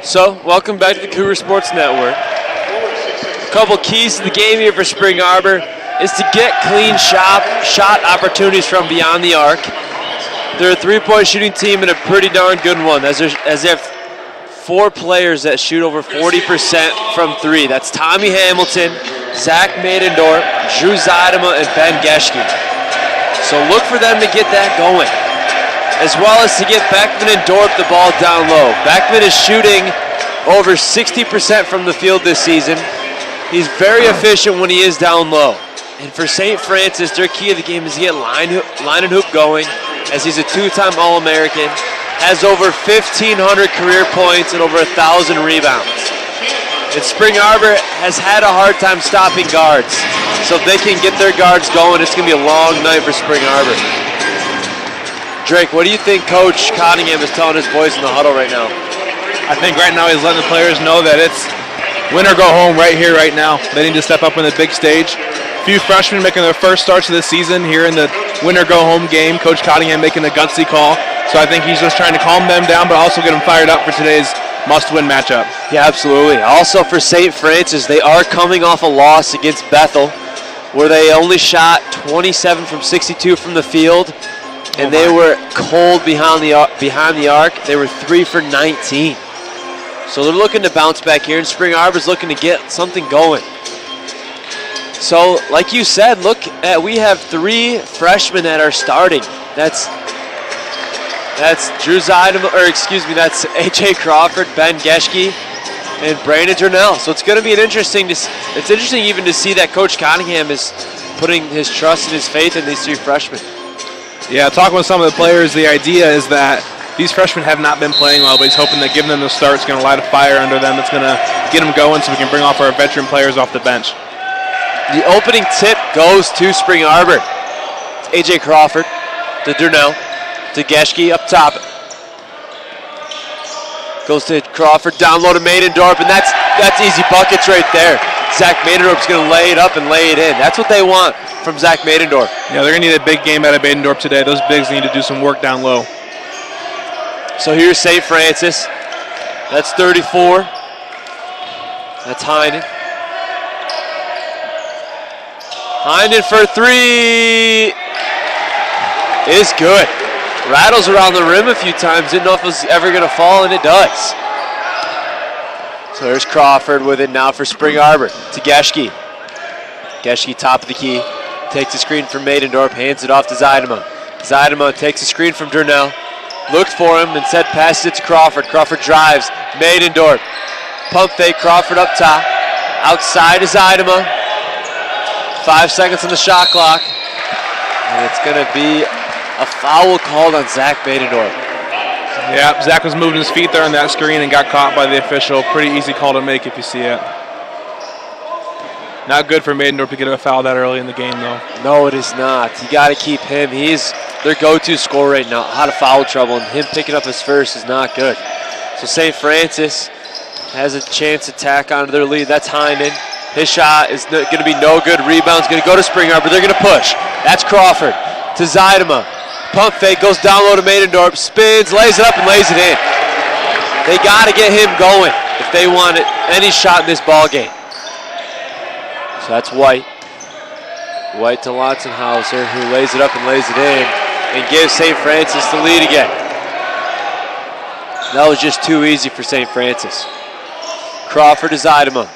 So, welcome back to the Cougar Sports Network. A couple keys to the game here for Spring Arbor is to get clean shot opportunities from beyond the arc. They're a three-point shooting team and a pretty darn good one, as they have 4 players that shoot over 40% from 3. That's Tommy Hamilton, Zach Maidendorf, Drew Zeidema, and Ben Geschke. So look for them to get that going, as well as to get Beckman and Dorp the ball down low. Beckman is shooting over 60% from the field this season. He's very efficient when he is down low. And for St. Francis, their key of the game is to get line and hoop going, as he's a 2-time All-American, has over 1,500 career points and over 1,000 rebounds. And Spring Arbor has had a hard time stopping guards. So if they can get their guards going, it's going to be a long night for Spring Arbor. Drake, what do you think Coach Cottingham is telling his boys in the huddle right now? I think right now he's letting the players know that it's win or go home right here, right now. They need to step up on the big stage. A few freshmen making their first starts of the season here in the win or go home game. Coach Cottingham making a gutsy call. So I think he's just trying to calm them down, but also get them fired up for today's must-win matchup. Yeah, absolutely. Also for St. Francis, they are coming off a loss against Bethel, where they only shot 27 from 62 from the field. And they were cold behind the arc. They were 3 for 19. So they're looking to bounce back here, and Spring Arbor's looking to get something going. So, like you said, we have 3 freshmen that are starting. That's Drew Zeidema, that's A.J. Crawford, Ben Geschke, and Brandon Durnell. So it's going to be it's interesting even to see that Coach Cottingham is putting his trust and his faith in these 3 freshmen. Yeah, talking with some of the players, the idea is that these freshmen have not been playing well, but he's hoping that giving them the start is going to light a fire under them. It's going to get them going so we can bring off our veteran players off the bench. The opening tip goes to Spring Arbor. It's A.J. Crawford to Durnell to Geschke up top. Goes to Crawford, down low to Maidendorf, and that's easy buckets right there. Zach Maidendorf's going to lay it up and lay it in. That's what they want from Zach Maidendorf. Yeah, they're going to need a big game out of Maidendorf today. Those bigs need to do some work down low. So here's St. Francis. That's 34. That's Heinen. Heinen for 3 is good. Rattles around the rim a few times. Didn't know if it was ever going to fall, and it does. So there's Crawford with it now for Spring Arbor to Geschke. Geschke top of the key. Takes a screen from Maidendorf, hands it off to Zeidema. Zeidema takes a screen from Durnell. Looked for him, instead passes it to Crawford. Crawford drives. Maidendorf. Pump fake, Crawford up top. Outside is Zeidema. 5 seconds on the shot clock. And it's going to be a foul called on Zach Maidendorf. Yeah, Zach was moving his feet there on that screen and got caught by the official. Pretty easy call to make if you see it. Not good for Maidendorf to get a foul that early in the game, though. No, it is not. You got to keep him. He's their go-to scorer right now, out of foul trouble, and him picking up his first is not good. So St. Francis has a chance to tack onto their lead. That's Heinen. His shot is going to be no good. Rebound's going to go to Spring Arbor. They're going to push. That's Crawford to Zeidema. Pump fake, goes down low to Maidendorf, spins, lays it up, and lays it in. They got to get him going if they want any shot in this ball game. So that's White. White to Lotzenhauser, who lays it up and lays it in and gives St. Francis the lead again. That was just too easy for St. Francis. Crawford to Zeidema.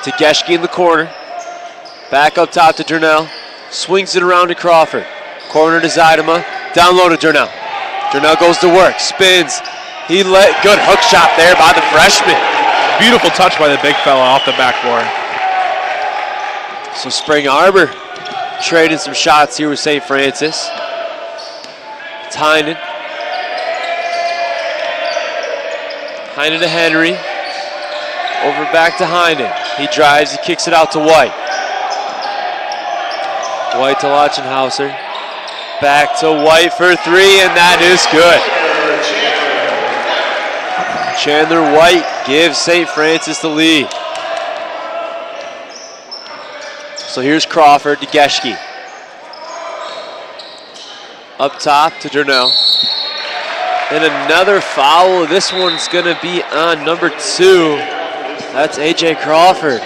To Geschke in the corner. Back up top to Durnell. Swings it around to Crawford. Corner to Zeidema. Down low to Durnell. Durnell goes to work. Spins. Good hook shot there by the freshman. Beautiful touch by the big fella off the backboard. So Spring Arbor trading some shots here with St. Francis. It's Heinen. Heinen to Henry. Over back to Heinen. He drives, he kicks it out to White. White to Lachenhauser. Back to White for three, and that is good. Chandler White gives St. Francis the lead. So here's Crawford to Geschke. Up top to Durnell. And another foul. This one's going to be on number 2. That's A.J. Crawford.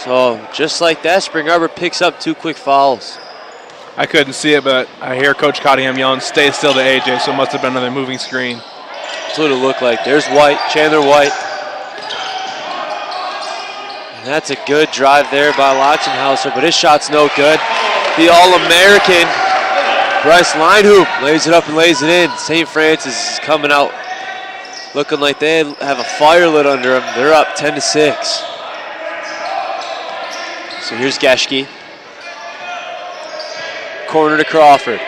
So just like that, Spring Arbor picks up 2 quick fouls. I couldn't see it, but I hear Coach Cottingham yelling, "Stay still" to AJ, so it must have been another moving screen. That's what it looked like. There's White, Chandler White. And that's a good drive there by Lachenhauser, but his shot's no good. The All-American, Bryce Linehoop, lays it up and lays it in. St. Francis is coming out looking like they have a fire lit under them. They're up 10-6. So here's Geschke. Corner to Crawford.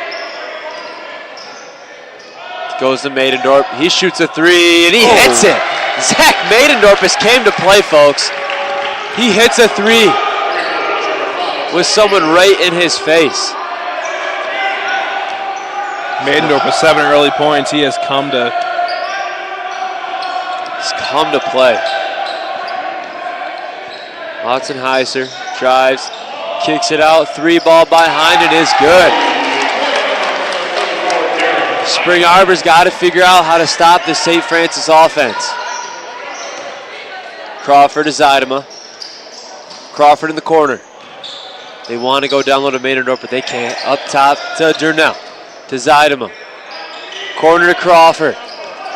Goes to Maidendorp. He shoots a 3 and he hits it. Zach Maidendorp has came to play, folks. He hits a 3 with someone right in his face. Maidendorp with 7 early points. He has come to play. Lachenhauser drives, kicks it out. 3 ball by Heinen is good. Spring Arbor's got to figure out how to stop the St. Francis offense. Crawford to Zeidema. Crawford in the corner. They want to go down low to Maidendorp, but they can't. Up top to Durnell. To Zeidema. Corner to Crawford.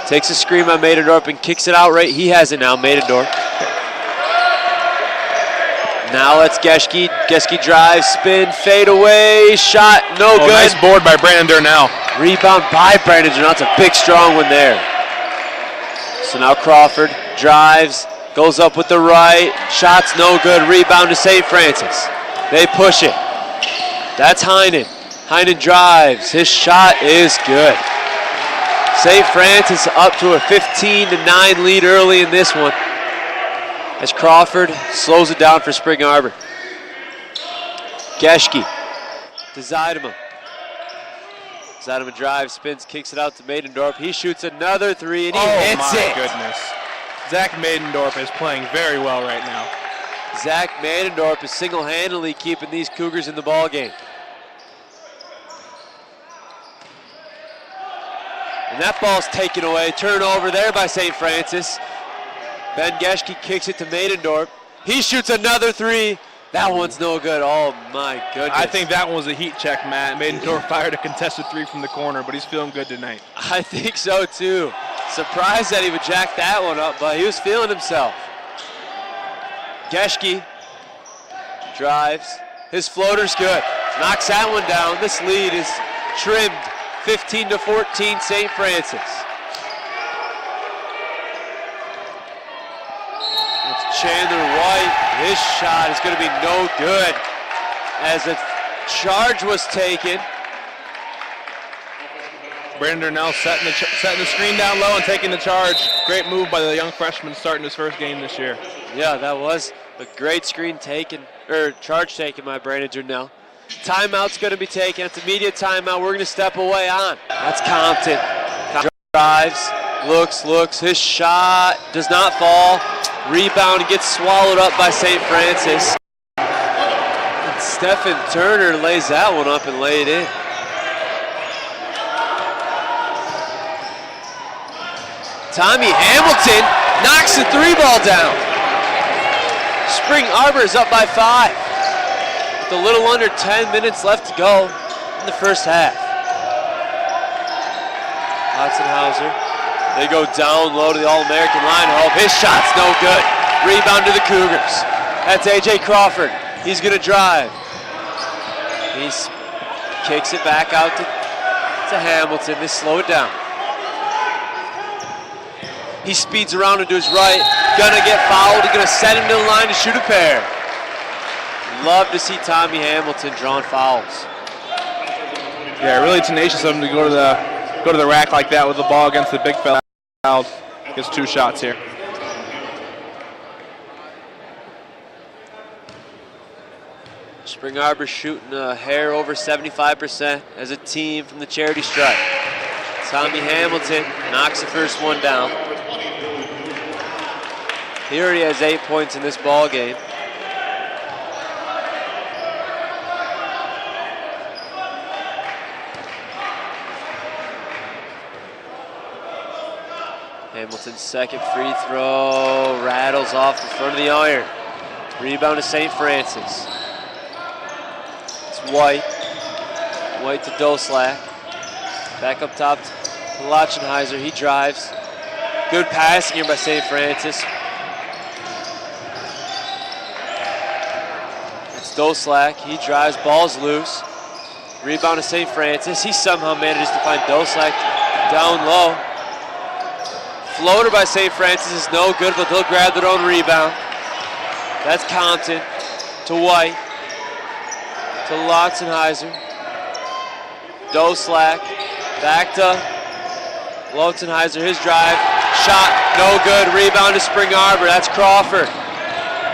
Takes a screen by Maidendorp and kicks it out right. He has it now, Maidendorp. Now let's Geschke. Geschke drives, spin, fade away, shot, no good. Nice board by Brandon Durnell. Rebound by Brandon Durnell. It's a big, strong one there. So now Crawford drives, goes up with the right, shot's no good. Rebound to St. Francis. They push it. That's Heinen. Heinen drives. His shot is good. St. Francis up to a 15-9 lead early in this one, as Crawford slows it down for Spring Arbor. Geschke to Zeidema. Zeidema drives, spins, kicks it out to Maidendorp. He shoots another 3 and he hits it. Oh my goodness. Zach Maidendorp is playing very well right now. Zach Maidendorp is single-handedly keeping these Cougars in the ball game. And that ball's taken away. Turnover there by St. Francis. Ben Geschke kicks it to Maidendorp. He shoots another 3. That one's no good. Oh my goodness. I think that one was a heat check, Matt. Maidendorp fired a contested 3 from the corner, but he's feeling good tonight. I think so too. Surprised that he would jack that one up, but he was feeling himself. Geschke drives. His floater's good. Knocks that one down. This lead is trimmed 15-14 St. Francis. Chandler White, his shot is going to be no good as a charge was taken. Brandon Durnell setting the screen down low and taking the charge. Great move by the young freshman starting his first game this year. Yeah, that was a great screen taken, or charge taken by Brandon Durnell. Timeout's going to be taken. It's a immediate timeout. We're going to step away on. That's Compton. Drives, looks. His shot does not fall. Rebound gets swallowed up by St. Francis. And Stephen Turner lays that one up and laid it in. Tommy Hamilton knocks the 3 ball down. Spring Arbor is up by 5. With a little under 10 minutes left to go in the first half. Lachenhauser. They go down low to the All-American line. Oh, his shot's no good. Rebound to the Cougars. That's A.J. Crawford. He's going to drive. He kicks it back out to Hamilton. They slow it down. He speeds around and to his right. Gonna get fouled. He's going to set him to the line to shoot a pair. Love to see Tommy Hamilton drawing fouls. Yeah, really tenacious of him to go to the rack like that with the ball against the big fella. Gets 2 shots here. Spring Arbor shooting a hair over 75% as a team from the charity stripe. Tommy Hamilton knocks the first one down. He already has 8 points in this ball game. Hamilton's second free throw rattles off the front of the iron. Rebound to St. Francis. It's White. White to Doslak. Back up top to Lachenheiser. He drives. Good passing here by St. Francis. It's Doslak. He drives. Ball's loose. Rebound to St. Francis. He somehow manages to find Doslak down low. Floater by St. Francis is no good, but they'll grab their own rebound. That's Compton to White, to Lotzenheiser. Doslak, back to Lotzenheiser, his drive, shot, no good. Rebound to Spring Arbor, that's Crawford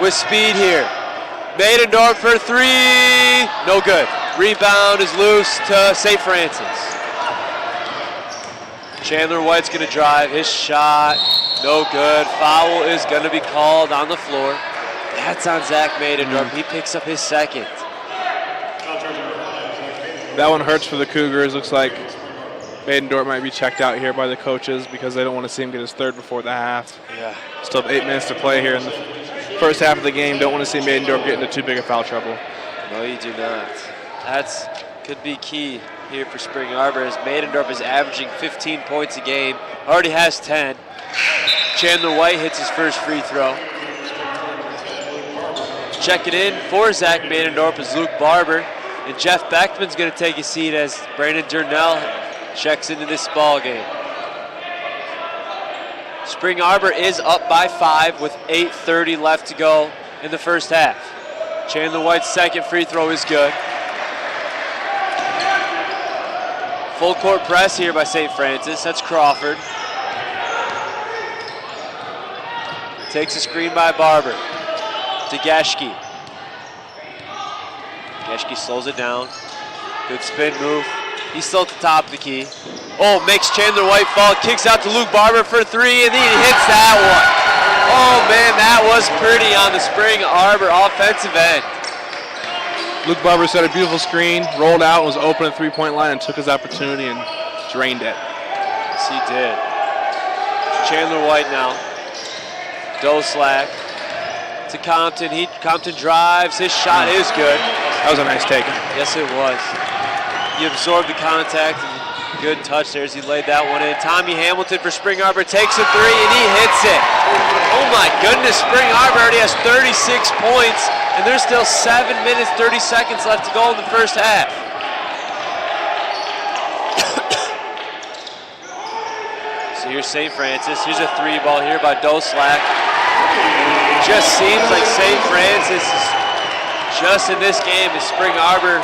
with speed here. Maidendorf for three, no good. Rebound is loose to St. Francis. Chandler White's gonna drive, his shot, no good. Foul is gonna be called on the floor. That's on Zach Maidendorf, he picks up his second. That one hurts for the Cougars. Looks like Maidendorf might be checked out here by the coaches because they don't want to see him get his third before the half. Yeah. Still have 8 minutes to play here in the first half of the game. Don't want to see Maidendorf get into too big of foul trouble. No, you do not. That's could be key here for Spring Arbor as Maidendorf is averaging 15 points a game, already has 10. Chandler White hits his first free throw. Checking in for Zach Maidendorf is Luke Barber, and Jeff Beckman's going to take a seat as Brandon Durnell checks into this ball game. Spring Arbor is up by 5 with 8:30 left to go in the first half. Chandler White's second free throw is good. Full court press here by St. Francis. That's Crawford. Takes a screen by Barber to Geschke. Geschke slows it down. Good spin move. He's still at the top of the key. Oh, makes Chandler White fall. Kicks out to Luke Barber for three, and he hits that one. Oh man, that was pretty on the Spring Arbor offensive end. Luke Barber set a beautiful screen, rolled out, was open at three-point line, and took his opportunity and drained it. Yes, he did. Chandler White now. Doslak to Compton. Compton drives. His shot is good. That was a nice take. Yes, it was. He absorbed the contact. And good touch there as he laid that one in. Tommy Hamilton for Spring Arbor takes a three, and he hits it. Oh my goodness, Spring Arbor already has 36 points, and there's still 7 minutes, 30 seconds left to go in the first half. So here's St. Francis. Here's a three ball here by Doslak. Just seems like St. Francis is just in this game as Spring Arbor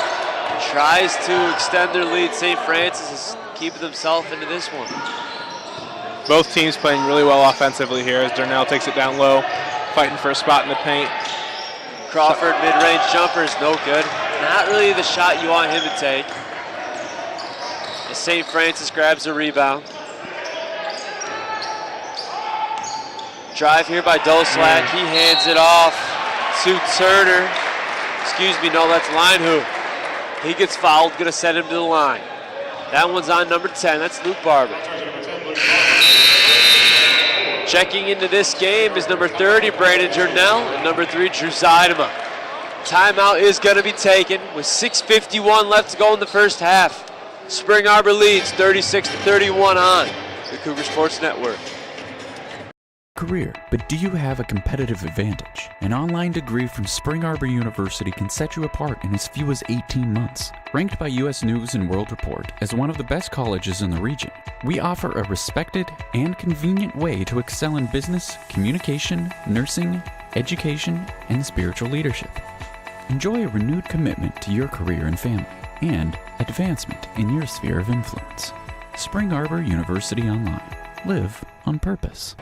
tries to extend their lead. St. Francis is keeping themselves into this one. Both teams playing really well offensively here as Durnell takes it down low, fighting for a spot in the paint. Crawford mid-range jumper is no good. Not really the shot you want him to take. As St. Francis grabs the rebound. Drive here by Doslak. He hands it off to Turner. Excuse me, no, that's line hoop. He gets fouled, gonna send him to the line. That one's on number 10, that's Luke Barber. Checking into this game is number 30, Brandon Durnell, and number 3, Drew Zeidema. Timeout is gonna be taken with 6:51 left to go in the first half. Spring Arbor leads 36-31 on the Cougar Sports Network. Career, but do you have a competitive advantage? An online degree from Spring Arbor University can set you apart in as few as 18 months. Ranked by U.S. News and World Report as one of the best colleges in the region, we offer a respected and convenient way to excel in business, communication, nursing, education, and spiritual leadership. Enjoy a renewed commitment to your career and family, and advancement in your sphere of influence. Spring Arbor University Online. Live on purpose.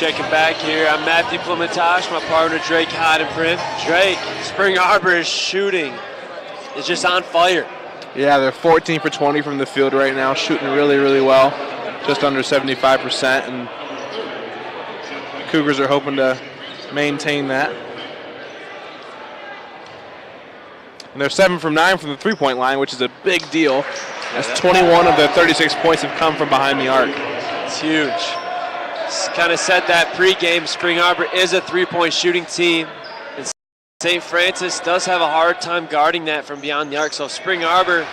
checking back here. I'm Matthew Clementash, my partner Drake Heidenprin. Drake, Spring Arbor is shooting. It's just on fire. Yeah, they're 14 for 20 from the field right now, shooting really, really well, just under 75%, and Cougars are hoping to maintain that. And they're 7 from 9 from the three-point line, which is a big deal, as 21 of their 36 points have come from behind the arc. It's huge. Kind of said that pregame. Spring Arbor is a three-point shooting team. And St. Francis does have a hard time guarding that from beyond the arc. So if Spring Arbor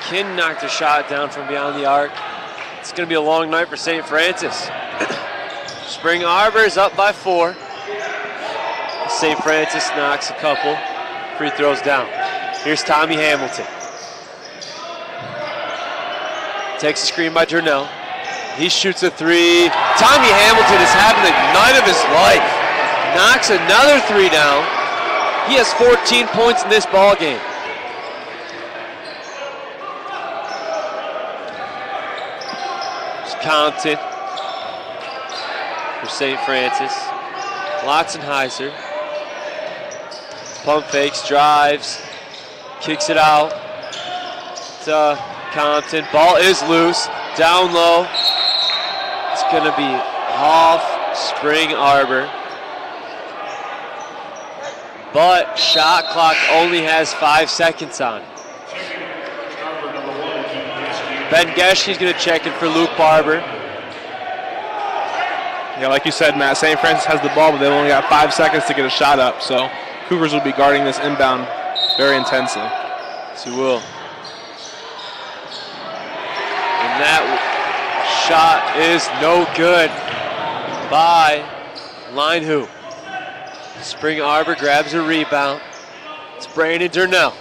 can knock their shot down from beyond the arc, it's going to be a long night for St. Francis. Spring Arbor is up by 4. St. Francis knocks a couple free throws down. Here's Tommy Hamilton. Takes a screen by Durnell. He shoots a 3. Tommy Hamilton is having the night of his life. Knocks another 3 down. He has 14 points in this ball game. It's Compton for St. Francis. Lotzenheiser. Pump fakes, drives, kicks it out to Compton. Ball is loose, down low. It's going to be off Spring Arbor. But shot clock only has 5 seconds on it. Ben Geschke's going to check in for Luke Barber. Yeah, like you said, Matt, St. Francis has the ball, but they've only got 5 seconds to get a shot up, so Cougars will be guarding this inbound very intensely. Yes, we will. And that shot is no good by Linehu. Spring Arbor grabs a rebound. It's Brandon Durnell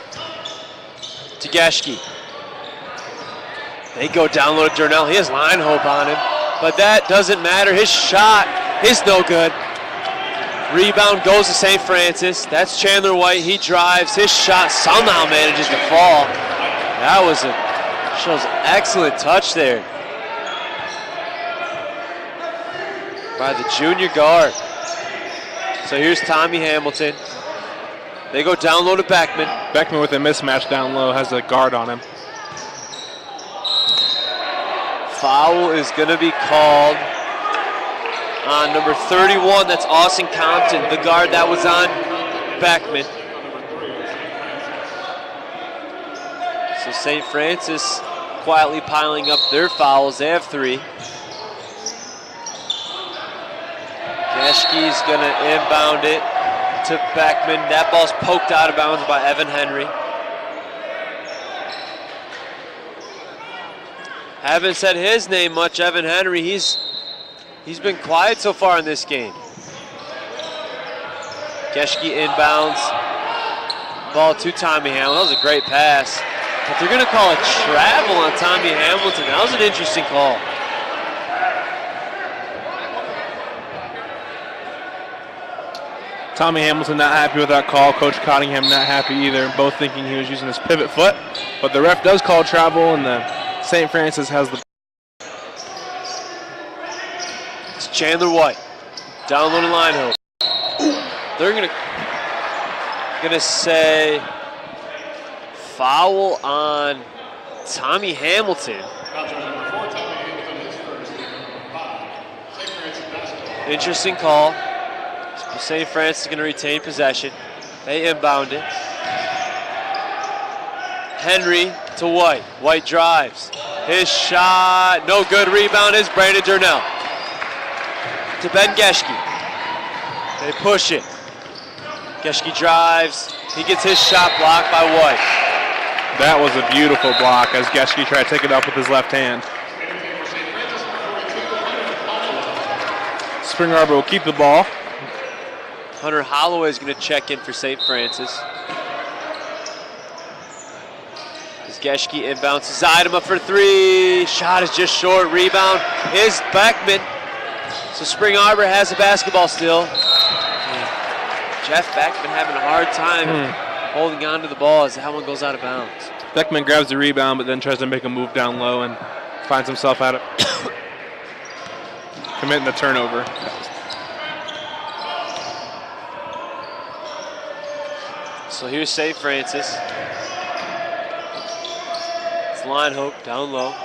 to Geschke. They go down low to Durnell. He has line hope on him, but that doesn't matter. His shot is no good. Rebound goes to St. Francis. That's Chandler White. He drives. His shot somehow manages to fall. That shows an excellent touch there by the junior guard. So here's Tommy Hamilton. They go down low to Beckman. Beckman with a mismatch down low has a guard on him. Foul is going to be called on number 31. That's Austin Compton, the guard that was on Beckman. So St. Francis quietly piling up their fouls. They have 3. Geschke's going to inbound it to Beckman. That ball's poked out of bounds by Evan Henry. Haven't said his name much, Evan Henry. He's been quiet so far in this game. Geschke inbounds. Ball to Tommy Hamilton. That was a great pass. But they're going to call a travel on Tommy Hamilton. That was an interesting call. Tommy Hamilton not happy with that call. Coach Cottingham not happy either. Both thinking he was using his pivot foot. But the ref does call travel, and the St. Francis has the... It's Chandler White. Down low to Linehu. They're gonna say foul on Tommy Hamilton. Interesting call. St. Francis is going to retain possession. They inbound it. Henry to White. White drives. His shot, no good. Rebound is Brandon Durnell. To Ben Geschke. They push it. Geschke drives. He gets his shot blocked by White. That was a beautiful block as Geschke tried to take it up with his left hand. Spring Arbor will keep the ball. Hunter Holloway is going to check in for St. Francis. As Geschke inbounds, Zeidema for 3. Shot is just short. Rebound is Beckman. So Spring Arbor has the basketball still. Jeff Beckman having a hard time holding on to the ball as that one goes out of bounds. Beckman grabs the rebound but then tries to make a move down low and finds himself out of committing the turnover. So here's St. Francis. It's Line Hope down low.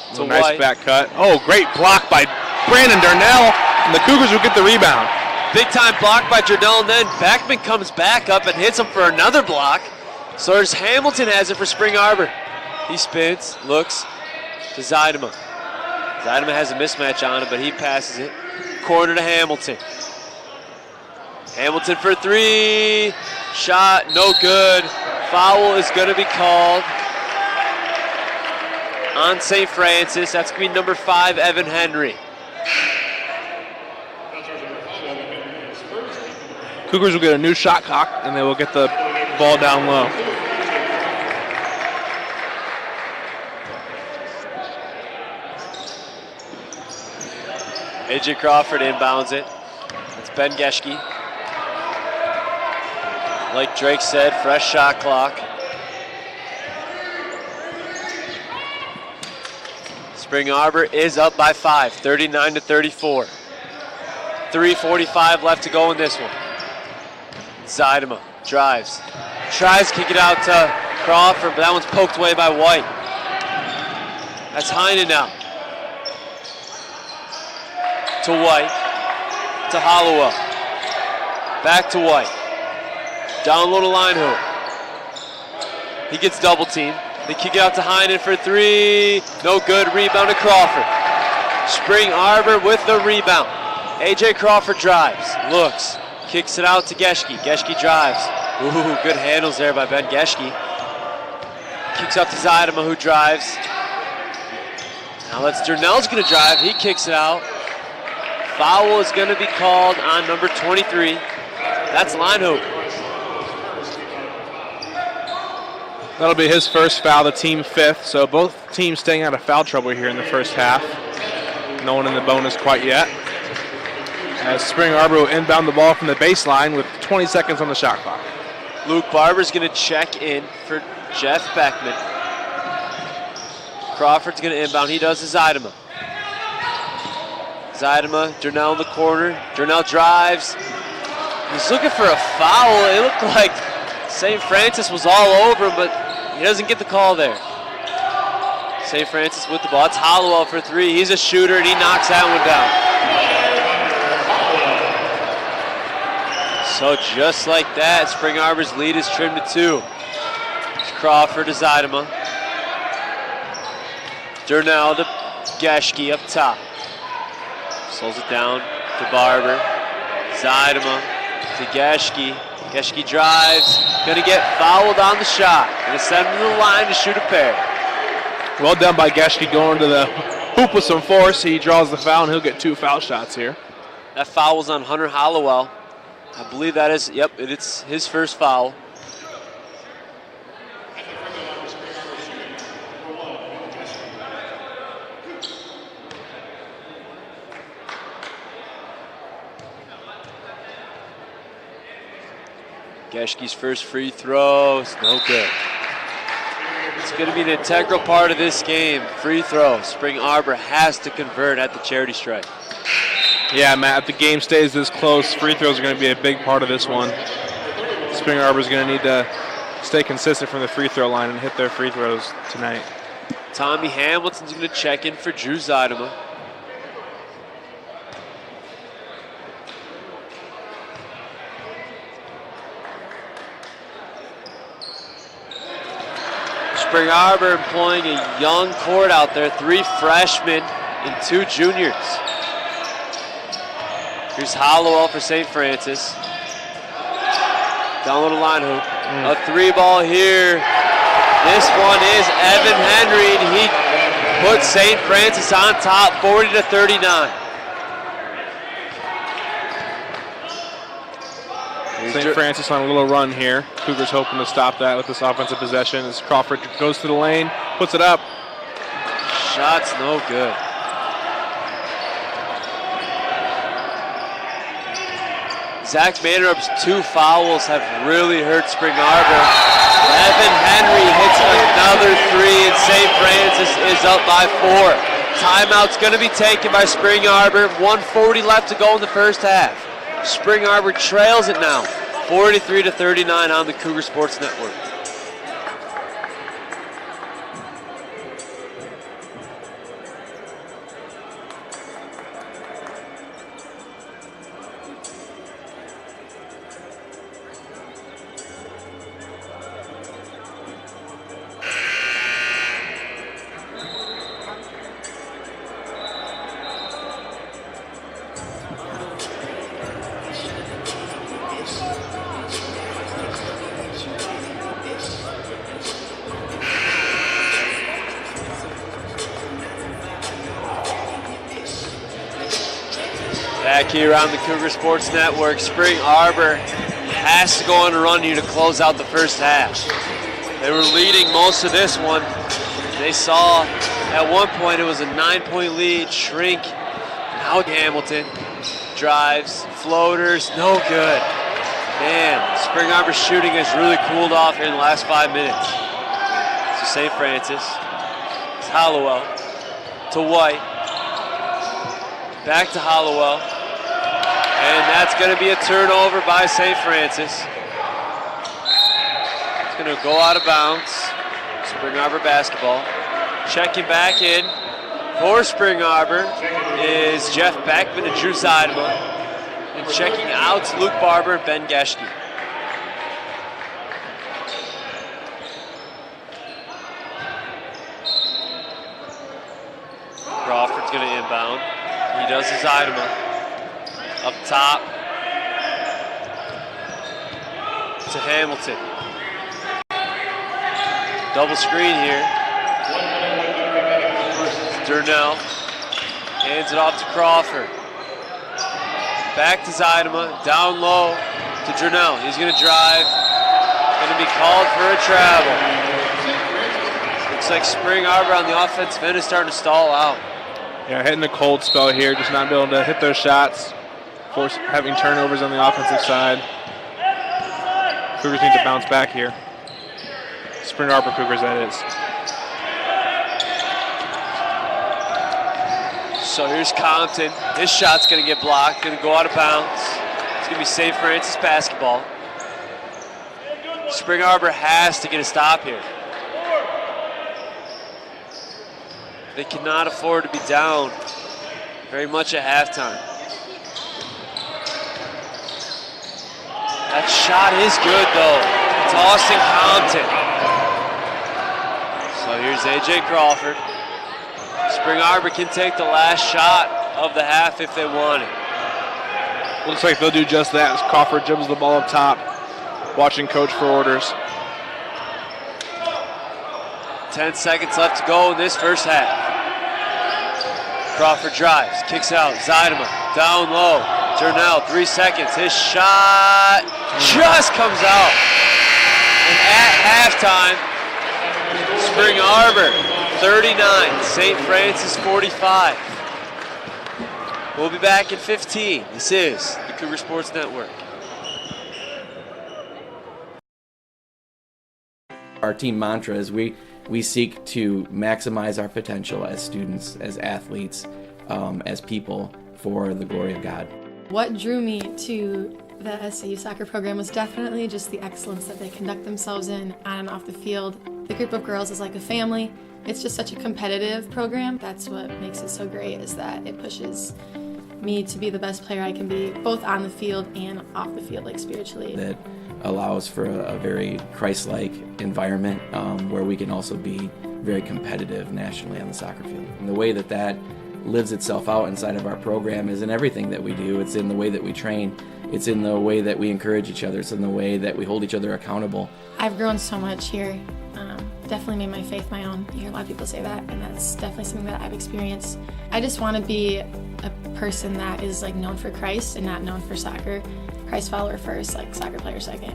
It's a nice back cut. Oh, great block by Brandon Darnell. And the Cougars will get the rebound. Big time block by Darnell, and then Beckman comes back up and hits him for another block. So there's Hamilton has it for Spring Arbor. He spins, looks to Zeidema. Zeidema has a mismatch on him, but he passes it. Corner to Hamilton. Hamilton for three. Shot, no good. Foul is going to be called on St. Francis. That's going to be number 5, Evan Henry. Cougars will get a new shot clock, and they will get the ball down low. A.J. Crawford inbounds it. That's Ben Geschke. Like Drake said, fresh shot clock. Spring Arbor is up by 5, 39-34. 3:45 left to go in this one. Zeidema drives. Tries to kick it out to Crawford, but that one's poked away by White. That's Heinen now. To White. To Hollowell. Back to White. Down low to Line Hoop. He gets double teamed. They kick it out to Heinen for three. No good. Rebound to Crawford. Spring Arbor with the rebound. A.J. Crawford drives. Looks. Kicks it out to Geschke. Geschke drives. Ooh, good handles there by Ben Geschke. Kicks up to Zeidema, who drives. Now Darnell's going to drive. He kicks it out. Foul is going to be called on number 23. That's Line Hoop. That'll be his first foul, the team 5th. So both teams staying out of foul trouble here in the first half. No one in the bonus quite yet. As Spring Arbor will inbound the ball from the baseline with 20 seconds on the shot clock. Luke Barber's going to check in for Jeff Beckman. Crawford's going to inbound. He does to Zeidema. Zeidema, Darnell in the corner. Darnell drives. He's looking for a foul. It looked like St. Francis was all over him, but he doesn't get the call there. St. Francis with the ball. It's Hollowell for three. He's a shooter, and he knocks that one down. So just like that, Spring Arbor's lead is trimmed to 2. It's Crawford to Zeidema. Darnell to Geschke up top. Slows it down to Barber. Zeidema to Geschke. Geschke drives. Gonna get fouled on the shot. Gonna send him to the line to shoot a pair. Well done by Geschke going to the hoop with some force. He draws the foul, and he'll get 2 foul shots here. That foul was on Hunter Hollowell. I believe that is, yep, it's his first foul. Geschke's first free throw is no good. It's going to be an integral part of this game. Free throw. Spring Arbor has to convert at the charity stripe. Yeah, Matt, if the game stays this close, free throws are going to be a big part of this one. Spring Arbor's going to need to stay consistent from the free throw line and hit their free throws tonight. Tommy Hamilton's going to check in for Drew Zeidema. Spring Arbor employing a young court out there, 3 freshmen and 2 juniors. Here's Hollowell for St. Francis. Down low to Line Hoop. A 3-ball here. This one is Evan Henry, and he puts St. Francis on top, 40-39. St. Francis on a little run here. Cougars hoping to stop that with this offensive possession as Crawford goes to the lane, puts it up. Shot's no good. Zach Manderup's 2 fouls have really hurt Spring Arbor. Evan Henry hits another 3, and St. Francis is up by 4. Timeout's going to be taken by Spring Arbor. 1:40 left to go in the first half. Spring Arbor trails it now, 43-39 on the Cougar Sports Network. Back here on the Cougar Sports Network, Spring Arbor has to go on a run here to close out the first half. They were leading most of this one. They saw at one point it was a 9-point lead shrink. Now Hamilton drives, floaters, no good. Man, Spring Arbor's shooting has really cooled off here in the last 5 minutes. So St. Francis, it's Hollowell to White, back to Hollowell. And that's going to be a turnover by St. Francis. It's going to go out of bounds. Spring Arbor basketball. Checking back in for Spring Arbor is Jeff Beckman and Drew Zeidema. And checking out Luke Barber and Ben Geschke. Crawford's going to inbound. He does his Zeidema. Up top to Hamilton. Double screen here. Durnell hands it off to Crawford. Back to Zeidema, down low to Durnell. He's going to drive. Going to be called for a travel. Looks like Spring Arbor on the offensive end is starting to stall out. Yeah, hitting a cold spell here, just not being able to hit those shots. Force having turnovers on the offensive side. Cougars need to bounce back here. Spring Arbor Cougars, that is. So here's Compton. His shot's going to get blocked, going to go out of bounds. It's going to be St. Francis basketball. Spring Arbor has to get a stop here. They cannot afford to be down very much at halftime. That shot is good, though. It's Austin Compton. So here's A.J. Crawford. Spring Arbor can take the last shot of the half if they want it. Looks like they'll do just that as Crawford dribbles the ball up top, watching coach for orders. 10 seconds left to go in this first half. Crawford drives, kicks out, Zeidema down low. Durnell, 3 seconds. His shot just comes out. And at halftime, Spring Arbor 39, St. Francis 45. We'll be back in 15. This is the Cougar Sports Network. Our team mantra is we seek to maximize our potential as students, as athletes, as people for the glory of God. What drew me to the SAU soccer program was definitely just the excellence that they conduct themselves in on and off the field. The group of girls is like a family. It's just such a competitive program. That's what makes it so great, is that it pushes me to be the best player I can be, both on the field and off the field, like spiritually. That allows for a very Christ-like environment where we can also be very competitive nationally on the soccer field. And the way that that lives itself out inside of our program is in everything that we do. It's in the way that we train. It's in the way that we encourage each other. It's in the way that we hold each other accountable. I've grown so much here. Definitely made my faith my own. You hear a lot of people say that, and that's definitely something that I've experienced. I just want to be a person that is like known for Christ and not known for soccer. Christ follower first, like soccer player second.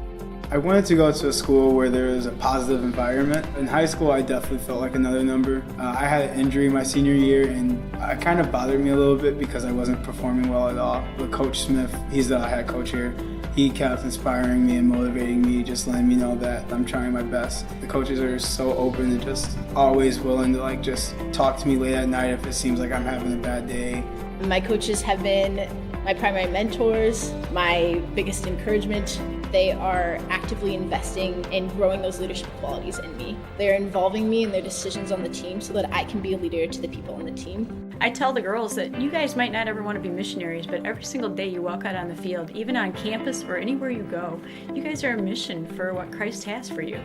I wanted to go to a school where there was a positive environment. In high school, I definitely felt like another number. I had an injury my senior year, and it kind of bothered me a little bit because I wasn't performing well at all. But Coach Smith, he's the head coach here, he kept inspiring me and motivating me, just letting me know that I'm trying my best. The coaches are so open and just always willing to just talk to me late at night if it seems like I'm having a bad day. My coaches have been My primary mentors, my biggest encouragement, they are actively investing in growing those leadership qualities in me. They're involving me in their decisions on the team so that I can be a leader to the people on the team. I tell the girls that you guys might not ever want to be missionaries, but every single day you walk out on the field, even on campus or anywhere you go, you guys are a mission for what Christ has for you.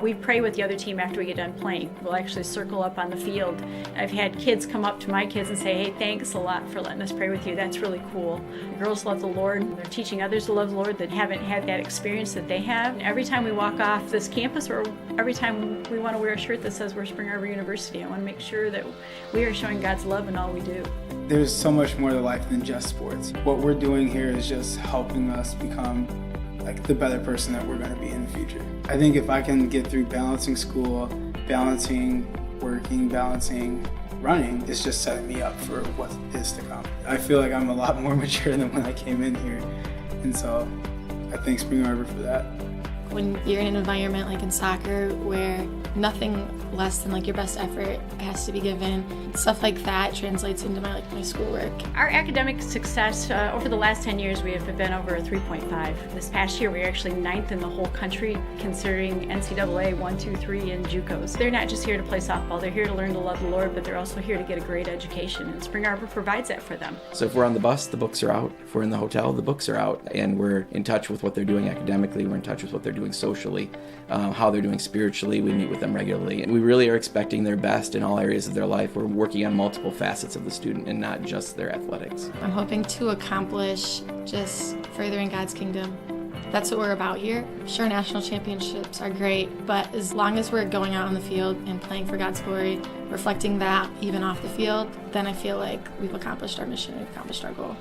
We pray with the other team after we get done playing. We'll actually circle up on the field. I've had kids come up to my kids and say, hey, thanks a lot for letting us pray with you. That's really cool. The girls love the Lord. They're teaching others to love the Lord that haven't had that experience that they have. Every time we walk off this campus or every time we want to wear a shirt that says we're Spring Arbor University, I want to make sure that we are showing God's love in all we do. There's so much more to life than just sports. What we're doing here is just helping us become like the better person that we're going to be in the future. I think if I can get through balancing school, balancing working, balancing running, it's just setting me up for what is to come. I feel like I'm a lot more mature than when I came in here, and so I thank Spring Arbor for that. When you're in an environment like in soccer where nothing less than like your best effort has to be given, stuff like that translates into my schoolwork. Our academic success over the last 10 years, we have been over a 3.5. This past year, we were actually 9th in the whole country, considering NCAA 1, 2, 3, and JUCOs. They're not just here to play softball, they're here to learn to love the Lord, but they're also here to get a great education, and Spring Arbor provides that for them. So if we're on the bus, the books are out. If we're in the hotel, the books are out. And we're in touch with what they're doing academically, we're in touch with what they're doing socially, how they're doing spiritually. We meet with them regularly. And we really are expecting their best in all areas of their life. We're working on multiple facets of the student and not just their athletics. I'm hoping to accomplish just furthering God's kingdom. That's what we're about here. Sure, national championships are great, but as long as we're going out on the field and playing for God's glory, reflecting that even off the field, then I feel like we've accomplished our mission, we've accomplished our goal.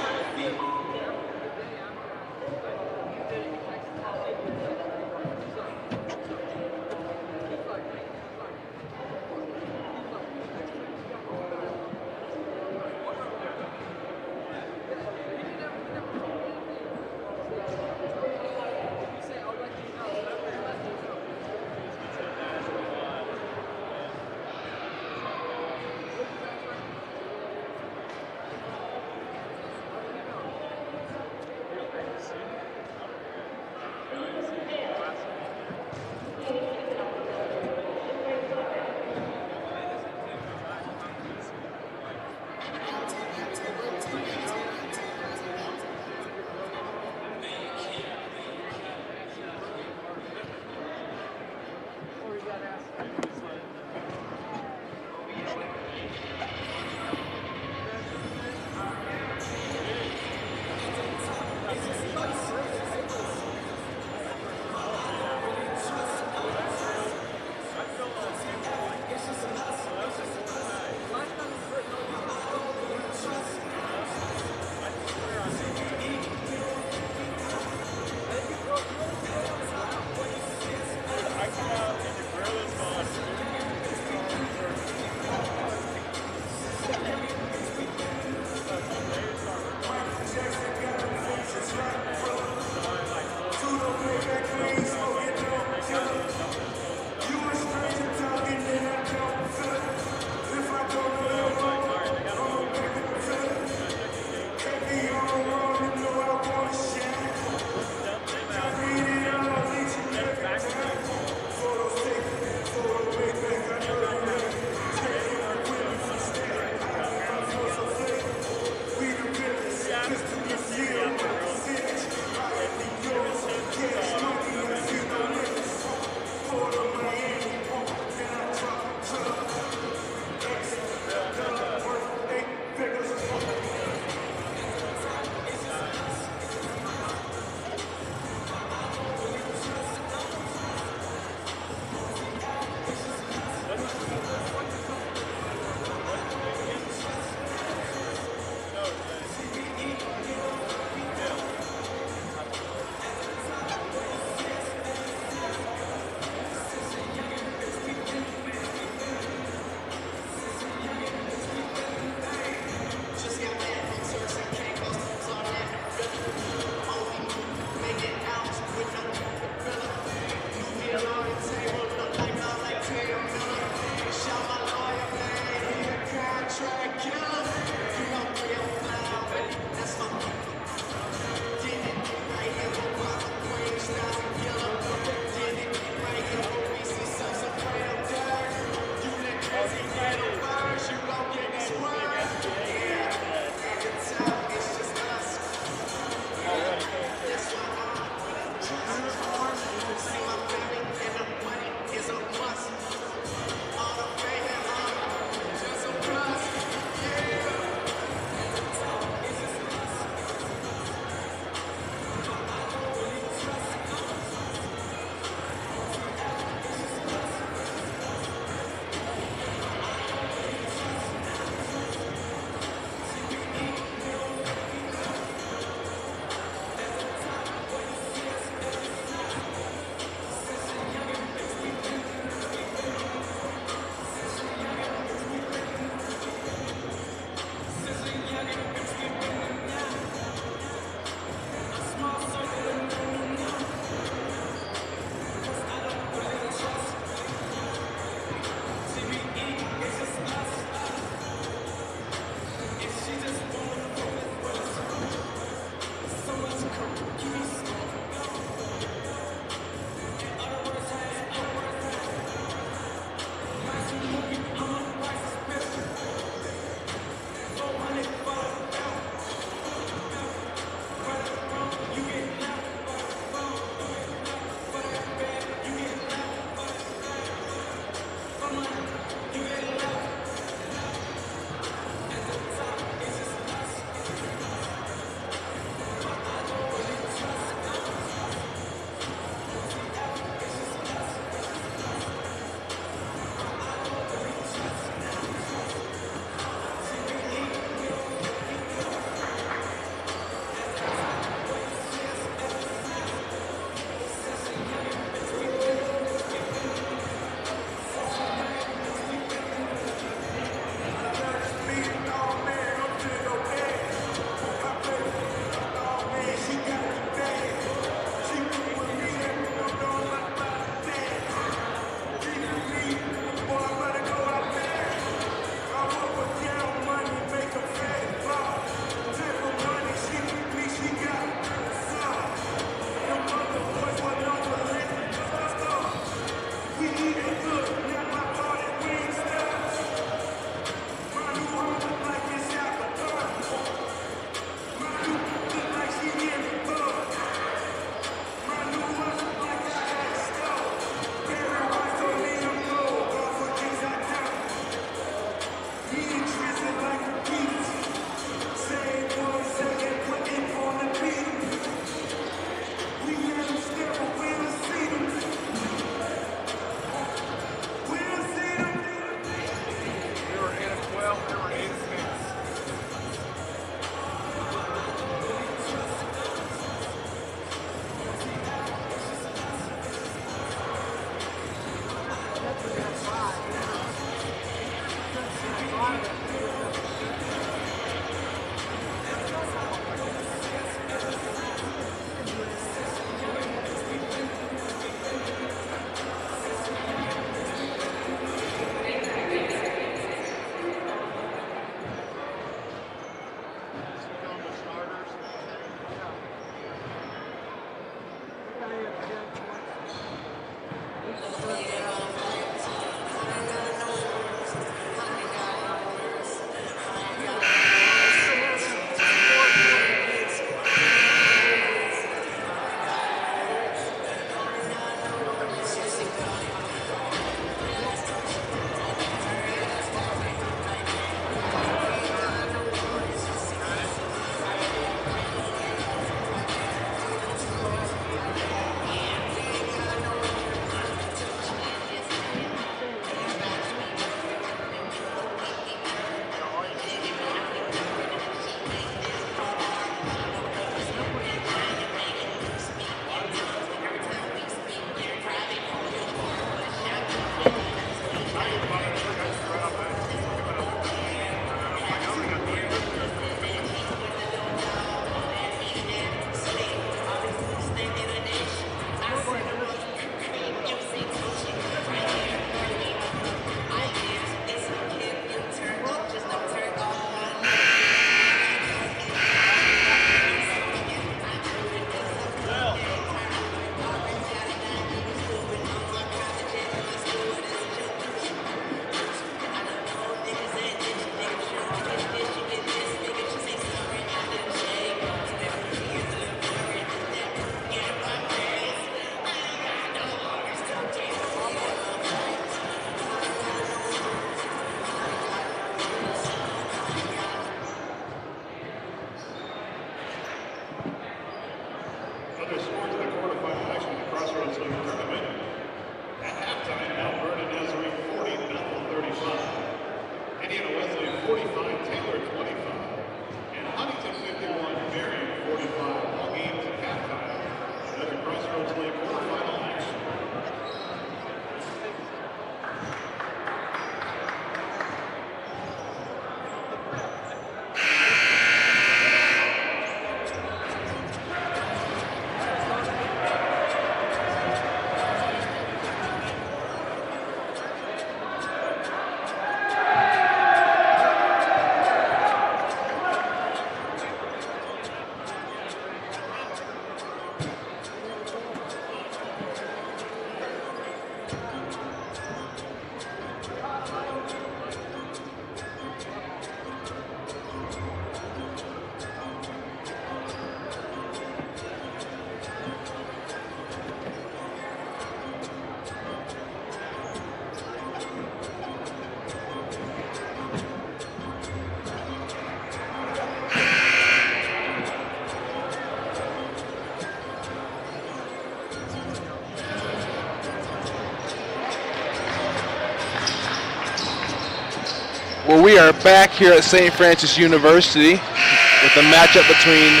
Well, we are back here at St. Francis University with a matchup between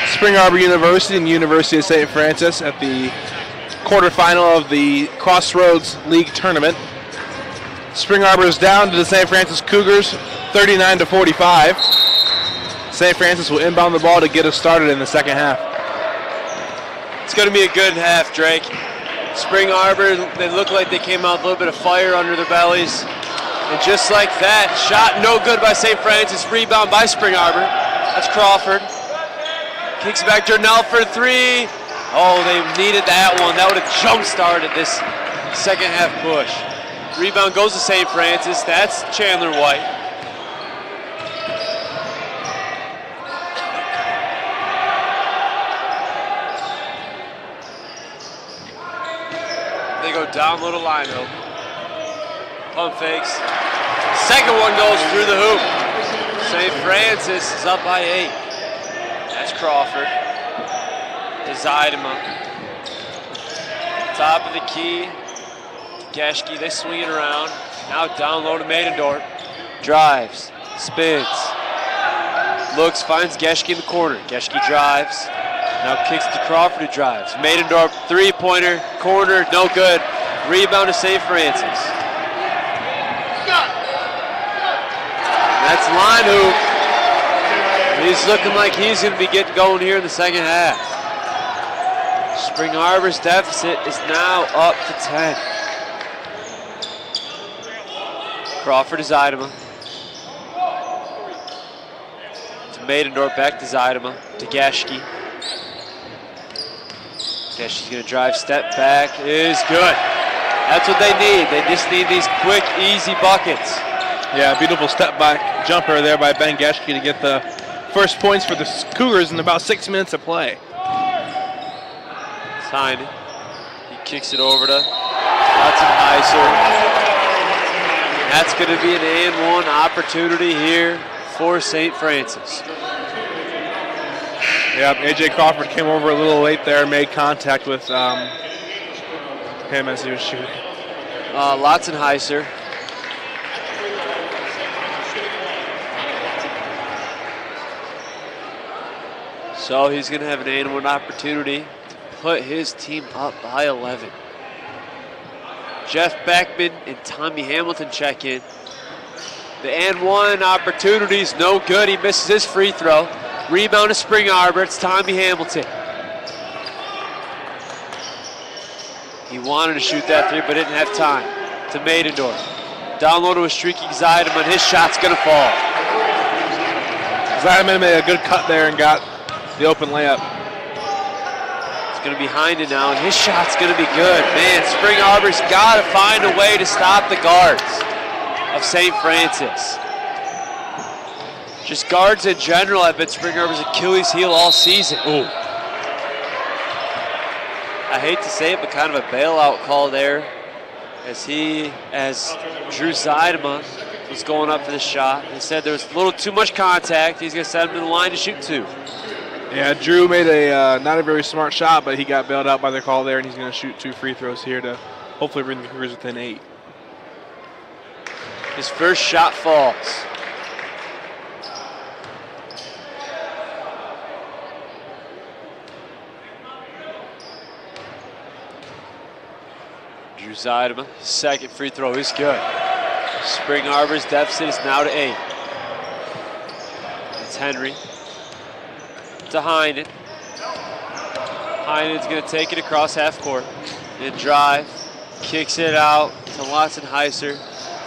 Spring Arbor University and University of St. Francis at the quarterfinal of the Crossroads League tournament. Spring Arbor is down to the St. Francis Cougars, 39-45. St. Francis will inbound the ball to get us started in the second half. It's going to be a good half, Drake. Spring Arbor, they look like they came out with a little bit of fire under their bellies. And just like that, shot no good by St. Francis, rebound by Spring Arbor. That's Crawford. Kicks back to Darnell for three. Oh, they needed that one. That would have jump-started this second half push. Rebound goes to St. Francis. That's Chandler White. They go down low to Lino. Pump fakes. Second one goes through the hoop. St. Francis is up by 8. That's Crawford. To Zeidema. Top of the key. Geschke, they swing it around. Now down low to Maidendorf. Drives. Spins. Looks, finds Geschke in the corner. Geschke drives. Now kicks to Crawford who drives. Maidendorf, three-pointer, corner, no good. Rebound to St. Francis. That's line hoop. He's looking like he's going to be getting going here in the second half. Spring Arbor's deficit is now up to 10. Crawford to Zeidema. To Maidendorf, back to Zeidema. To Geschke. Geschke's going to drive, step back, is good. That's what they need. They just need these quick, easy buckets. Yeah, beautiful step back jumper there by Ben Geschke to get the first points for the Cougars in about 6 minutes of play. Heinen. He kicks it over to Hudson-Heiser. That's going to be an and one opportunity here for St. Francis. Yep, A.J. Crawford came over a little late there, made contact with him as he was shooting. Lotzenheiser. So he's going to have an and one opportunity to put his team up by 11. Jeff Beckman and Tommy Hamilton check in. The and one opportunity's no good. He misses his free throw. Rebound to Spring Arbor. It's Tommy Hamilton. He wanted to shoot that three, but didn't have time. To Maidendorf. Down low to a streaking Zeidema, and his shot's going to fall. Zeidema made a good cut there and got the open layup. It's going to be Heinen now, and his shot's going to be good. Man, Spring Arbor's got to find a way to stop the guards of St. Francis. Just guards in general have been Spring Arbor's Achilles heel all season. Ooh. I hate to say it, but kind of a bailout call there as Drew Zeidema was going up for the shot. He said there was a little too much contact. He's going to send him to the line to shoot two. Yeah, Drew made a not a very smart shot, but he got bailed out by the call there, and he's going to shoot 2 free throws here to hopefully bring the Cougars within 8. His first shot falls. Drew Zeidema, second free throw is good. Spring Arbor's deficit is now to 8. It's Henry. To Heinen. Heinen's going to take it across half court and drive. Kicks it out to Lotzenheiser.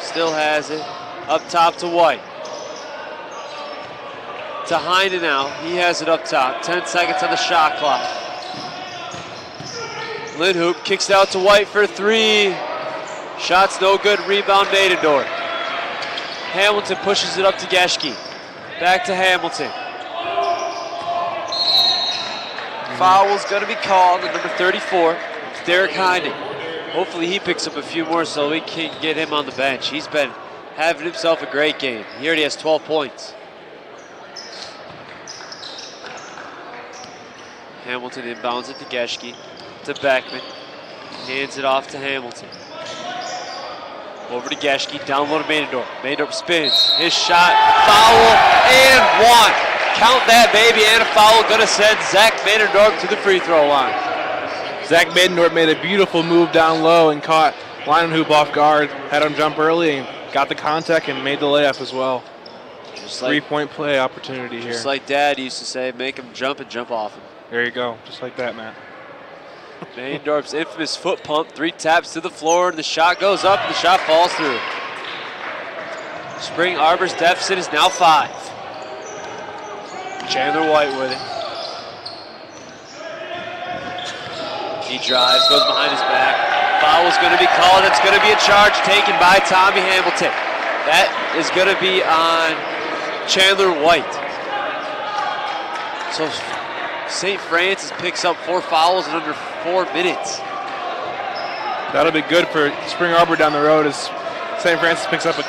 Still has it. Up top to White. To Heinen now. He has it up top. 10 seconds on the shot clock. Lindhoop kicks it out to White for 3. Shot's no good. Rebound Maidendorf. Hamilton pushes it up to Geschke. Back to Hamilton. Foul's going to be called at number 34. It's Derek Heinen. Hopefully he picks up a few more so we can get him on the bench. He's been having himself a great game. He already has 12 points. Hamilton inbounds it to Geschke. To Beckman. Hands it off to Hamilton. Over to Geschke, down low to Maendorf. Maendorf spins, his shot, foul, and one. Count that, baby, and a foul. Gonna send Zach Maendorf to the free throw line. Zach Maendorf made a beautiful move down low and caught Leinenhoop off guard. Had him jump early and got the contact and made the layup as well. Just like, 3-point play opportunity here. Just like Dad used to say, make him jump and jump off him. There you go, just like that, Matt. Maendorf's infamous foot pump, 3 taps to the floor, and the shot goes up, and the shot falls through. Spring Arbor's deficit is now 5. Chandler White with it. He drives, goes behind his back. Foul is going to be called. It's going to be a charge taken by Tommy Hamilton. That is going to be on Chandler White. So St. Francis picks up 4 fouls in under 4 minutes. That'll be good for Spring Arbor down the road as St. Francis picks up a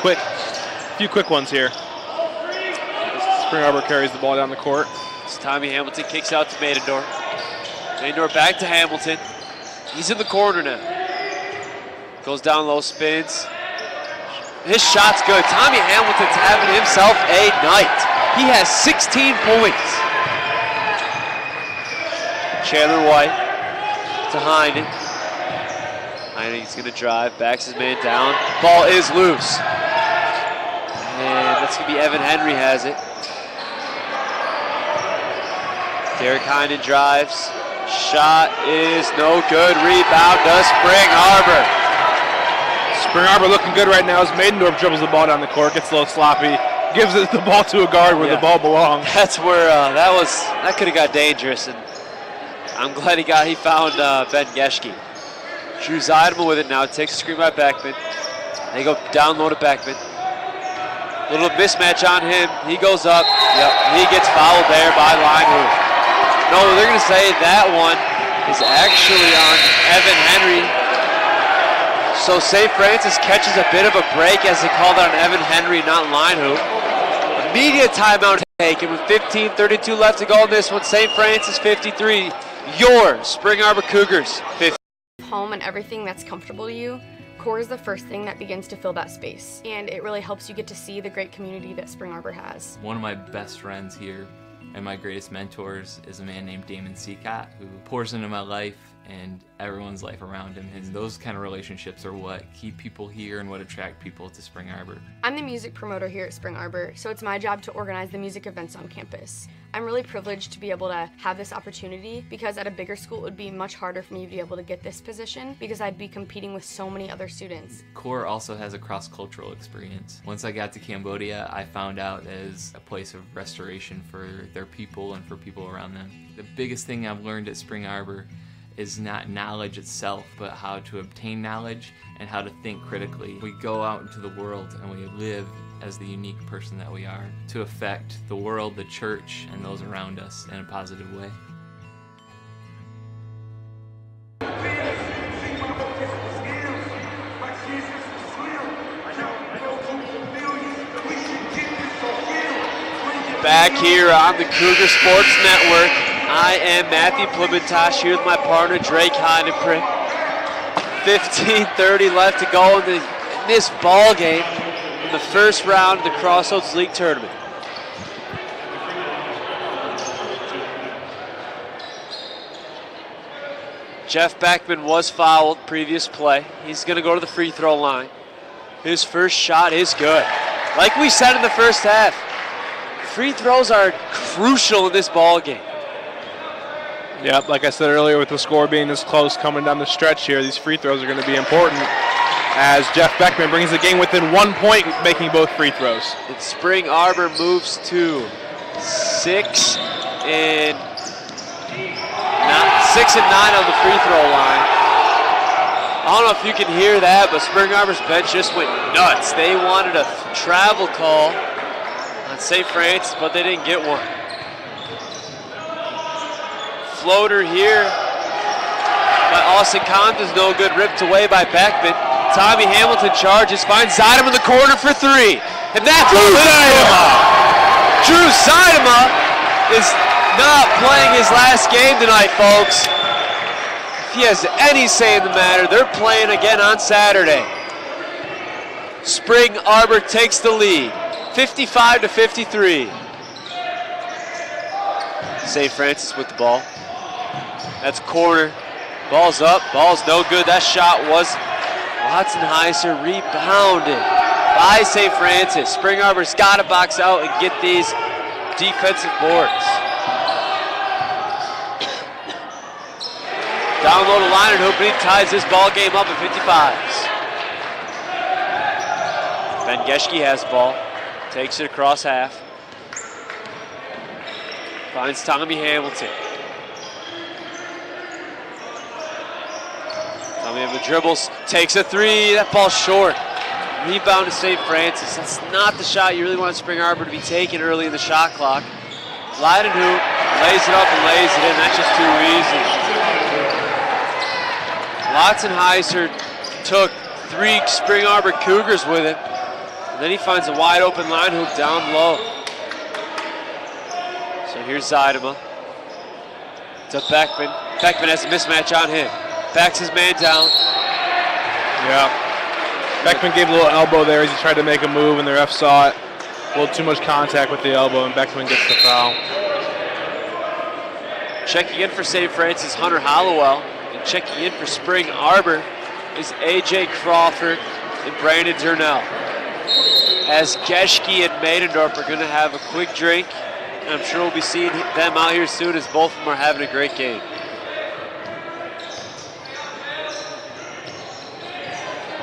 few quick ones here. Spring Arbor carries the ball down the court. As Tommy Hamilton kicks out to Maendorf. Maendorf back to Hamilton. He's in the corner now. Goes down low, spins. His shot's good. Tommy Hamilton's having himself a night. He has 16 points. Chandler White to Heinen. Heinen's going to drive, backs his man down. Ball is loose. And that's going to be Evan Henry has it. Derek Heinen drives. Shot is no good. Rebound to Spring Arbor. Spring Arbor looking good right now as Maendorf dribbles the ball down the court, gets a little sloppy, gives the ball to a guard where the ball belongs. That's where that could have got dangerous, and I'm glad he found Ben Geschke. Drew Zeidema with it now. Takes a screen by Beckman. They go down low to Beckman. Little mismatch on him. He goes up. Yep, he gets fouled there by Leinenhoop. No, they're going to say that one is actually on Evan Henry. So St. Francis catches a bit of a break as they called on Evan Henry, not Leinenhoop. Immediate timeout taken with 15:32 left to go in this one. St. Francis 53, your Spring Arbor Cougars 50. Home and everything that's comfortable to you, core is the first thing that begins to fill that space. And it really helps you get to see the great community that Spring Arbor has. One of my best friends here and my greatest mentors is a man named Damon Seacott, who pours into my life and everyone's life around him. And those kind of relationships are what keep people here and what attract people to Spring Arbor. I'm the music promoter here at Spring Arbor, so it's my job to organize the music events on campus. I'm really privileged to be able to have this opportunity because at a bigger school it would be much harder for me to be able to get this position because I'd be competing with so many other students. CORE also has a cross-cultural experience. Once I got to Cambodia, I found out as a place of restoration for their people and for people around them. The biggest thing I've learned at Spring Arbor is not knowledge itself, but how to obtain knowledge and how to think critically. We go out into the world and we live as the unique person that we are to affect the world, the church, and those around us in a positive way. Back here on the Cougar Sports Network, I am Matthew Plimentosh here with my partner Drake Heineprick. 15:30 left to go in this ball game in the first round of the Crossroads League tournament. Jeff Beckman was fouled previous play. He's going to go to the free throw line. His first shot is good. Like we said in the first half, free throws are crucial in this ball game. Yep, like I said earlier, with the score being this close coming down the stretch here, these free throws are going to be important as Jeff Beckman brings the game within 1 point, making both free throws. And Spring Arbor moves to 6 and 9 on the free throw line. I don't know if you can hear that, but Spring Arbor's bench just went nuts. They wanted a travel call on St. Francis, but they didn't get one. Floater here by Austin Compton's no good, ripped away by Beckman. Tommy Hamilton charges, finds Zeidema in the corner for 3. And that's Drew Zeidema! Drew Zeidema is not playing his last game tonight, folks. If he has any say in the matter, they're playing again on Saturday. Spring Arbor takes the lead, 55-53. St. Francis with the ball. That's corner. Ball's up, ball's no good. That shot was Watson-Heiser rebounded by St. Francis. Spring Arbor's got to box out and get these defensive boards. Down low to line and Hoopney ties this ball game up at 55s. Ben Geschke has the ball, takes it across half. Finds Tommy Hamilton. Tommy Hamilton dribbles, takes a three, that ball's short. Rebound to St. Francis. That's not the shot you really want Spring Arbor to be taking early in the shot clock. Leidenhoop lays it up and lays it in. That's just too easy. Watson-Heiser took 3 Spring Arbor Cougars with him. And then he finds a wide open Leidenhoop down low. So here's Zeidema to Beckman. Beckman has a mismatch on him. Backs his man down. Yeah. Beckman gave a little elbow there as he tried to make a move, and the ref saw it. A little too much contact with the elbow, and Beckman gets the foul. Checking in for St. Francis, Hunter Hollowell. And checking in for Spring Arbor is A.J. Crawford and Brandon Durnell. As Geschke and Maidendorf are going to have a quick drink, and I'm sure we'll be seeing them out here soon as both of them are having a great game.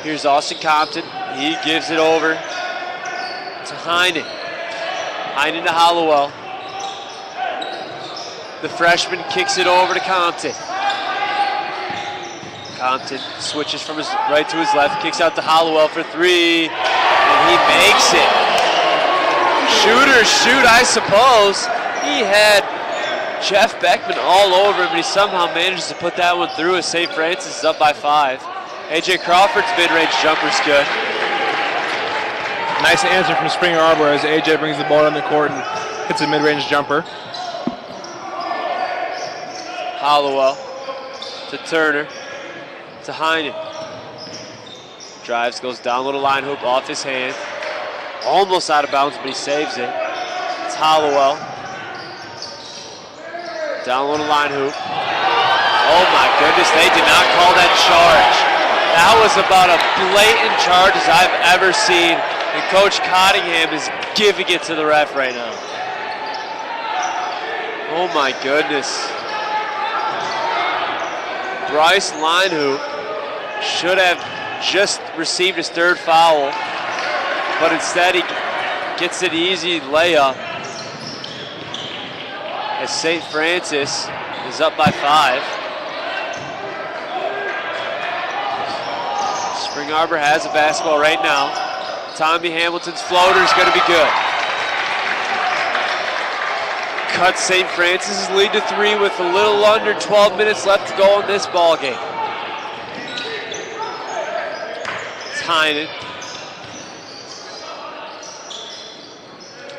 Here's Austin Compton. He gives it over to Heinen. Heinen to Hollowell. The freshman kicks it over to Compton. Compton switches from his right to his left, kicks out to Hollowell for 3, and he makes it. Shooters shoot, I suppose. He had Jeff Beckman all over him, and he somehow manages to put that one through as St. Francis is up by 5. A.J. Crawford's mid-range jumper's good. Nice answer from Spring Arbor as A.J. brings the ball down the court and hits a mid-range jumper. Hollowell to Turner to Heinen. Drives, goes down little line hoop off his hand. Almost out of bounds, but he saves it. It's Hollowell. Down little line hoop. Oh my goodness, they did not call that charge. That was about as blatant charge as I've ever seen, and Coach Cottingham is giving it to the ref right now. Oh my goodness. Bryce Linehoop should have just received his 3rd foul, but instead he gets an easy layup as St. Francis is up by 5. Spring Arbor has a basketball right now. Tommy Hamilton's floater is going to be good. Cuts St. Francis' lead to 3 with a little under 12 minutes left to go in this ball game. It's Heinen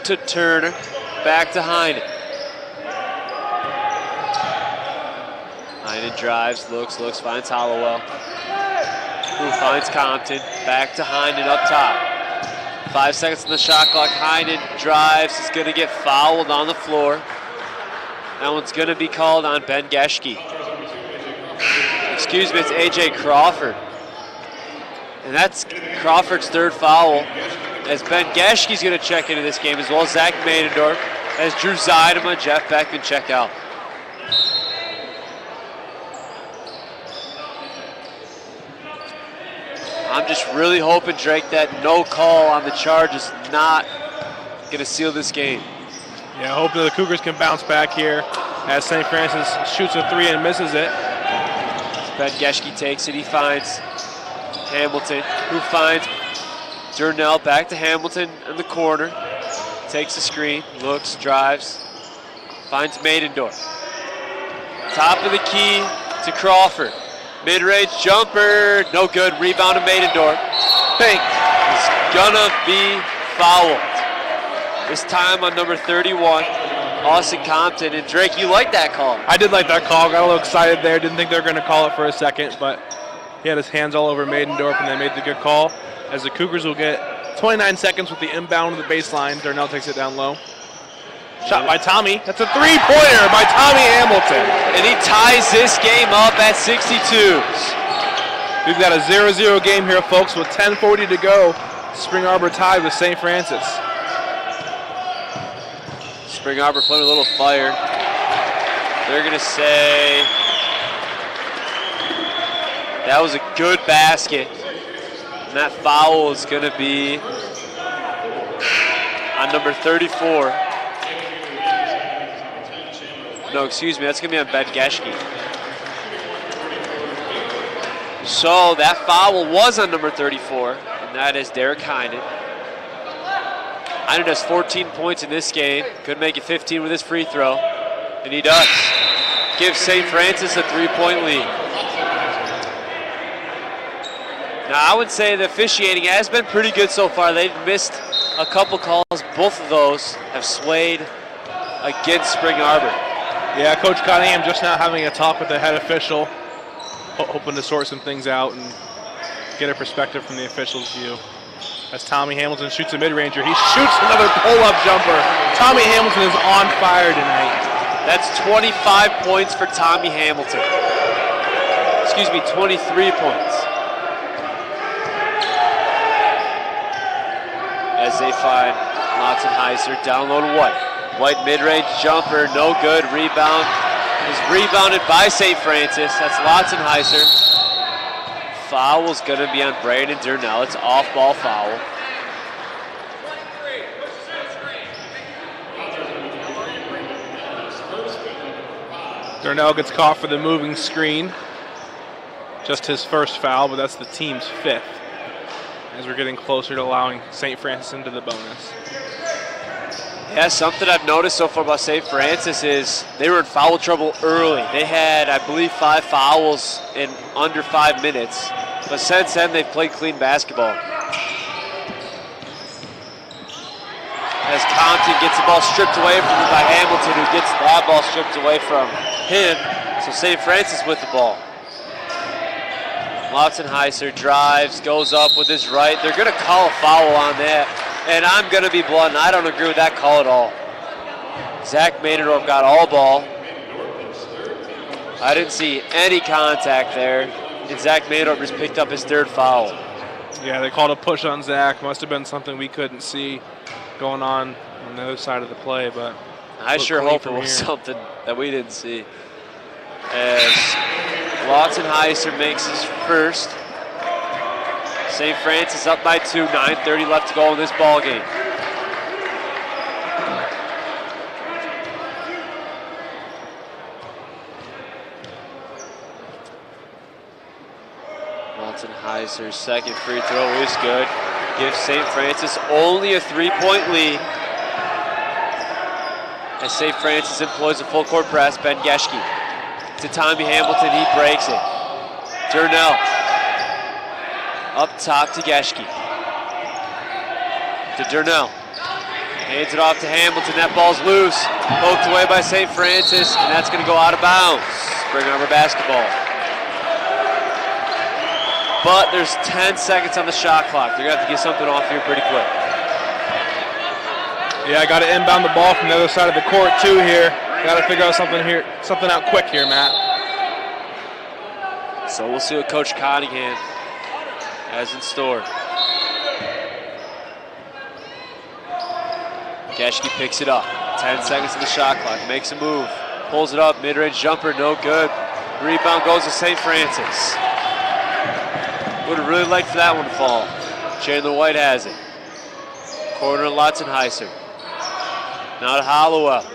to Turner, back to Heinen. Heinen drives, looks, finds Hollowell. Who finds Compton, back to Heinen up top. 5 seconds on the shot clock. Heinen drives, is going to get fouled on the floor. That one's going to be called on Ben Geschke. Excuse me, it's A.J. Crawford. And that's Crawford's 3rd foul, as Ben Geschke's going to check into this game, as well as Zach Maidendorf, as Drew Zeidema, Jeff Beckman check out. I'm just really hoping, Drake, that no call on the charge is not going to seal this game. Yeah, hoping the Cougars can bounce back here as St. Francis shoots a 3 and misses it. Ben Geschke takes it. He finds Hamilton, who finds Durnell. Back to Hamilton in the corner. Takes the screen, looks, drives, finds Maidendorf. Top of the key to Crawford. Mid-range jumper, no good. Rebound to Maidendorf. Pink is gonna be fouled. This time on number 31, Austin Compton. And Drake, you like that call? I did like that call. Got a little excited there. Didn't think they were going to call it for a second, but he had his hands all over Maidendorf and they made the good call. as the Cougars will get 29 seconds with the inbound of the baseline. Darnell takes it down low. Shot by Tommy. That's a three-pointer by Tommy Hamilton. And he ties this game up at 62. We've got a 0-0 game here, folks, with 10:40 to go. Spring Arbor tied with St. Francis. Spring Arbor playing a little fire. They're going to say that was a good basket. And that foul is going to be on number 34. No, excuse me, that's going to be on Ben Geschke. So that foul was on number 34, and that is Derek Heinen. Heinen has 14 points in this game. Could make it 15 with his free throw, and he does. Gives St. Francis a 3-point lead. Now, I would say the officiating has been pretty good so far. They've missed a couple calls. Both of those have swayed against Spring Arbor. Yeah, Coach Cunningham just now having a talk with the head official, hoping to sort some things out and get a perspective from the official's view. As Tommy Hamilton shoots a mid-ranger, he shoots another pull-up jumper. Tommy Hamilton is on fire tonight. That's 25 points for Tommy Hamilton. Excuse me, 23 points. As they find Lotzenheiser down low to White. White mid-range jumper, no good. Rebound is rebounded by St. Francis. That's Lotzenheiser. Foul's going to be on Brandon Darnell. It's off-ball foul. Darnell gets caught for the moving screen. Just his first foul, but that's the team's fifth, as we're getting closer to allowing St. Francis into the bonus. Yeah, something I've noticed so far about St. Francis is they were in foul trouble early. They had, I believe, 5 fouls in under 5 minutes. But since then, they've played clean basketball. As Compton gets the ball stripped away from him by Hamilton, who gets that ball stripped away from him. So St. Francis with the ball. Lotzenheiser drives, goes up with his right. They're going to call a foul on that. And I'm going to be blunt, I don't agree with that call at all. Zach Maynardorf got all ball. I didn't see any contact there. And Zach Maynardorf just picked up his 3rd foul. Yeah, they called a push on Zach. Must have been something we couldn't see going on the other side of the play, but I sure hope it was something that we didn't see. As Lotzenheiser makes his first. St. Francis up by 2, 9:30 left to go in this ball game. Lotzenheiser's second free throw is good. Gives St. Francis only a 3-point lead. As St. Francis employs a full court press, Ben Geschke to Tommy Hamilton, he breaks it. Darnell up top to Geschke. To Darnell. Hands it off to Hamilton. That ball's loose. Poked away by St. Francis, and that's going to go out of bounds. Spring Arbor basketball. But there's 10 seconds on the shot clock. They're going to have to get something off here pretty quick. Yeah, I got to inbound the ball from the other side of the court too here. Got to figure out something out quick here, Matt. So we'll see what Coach Cunningham has in store. Geschke picks it up. 10 seconds on the shot clock. Makes a move. Pulls it up. Mid-range jumper. No good. Rebound goes to St. Francis. Would have really liked for that one to fall. Chandler White has it. Corner to Lotzenheiser. Now to Hollowell.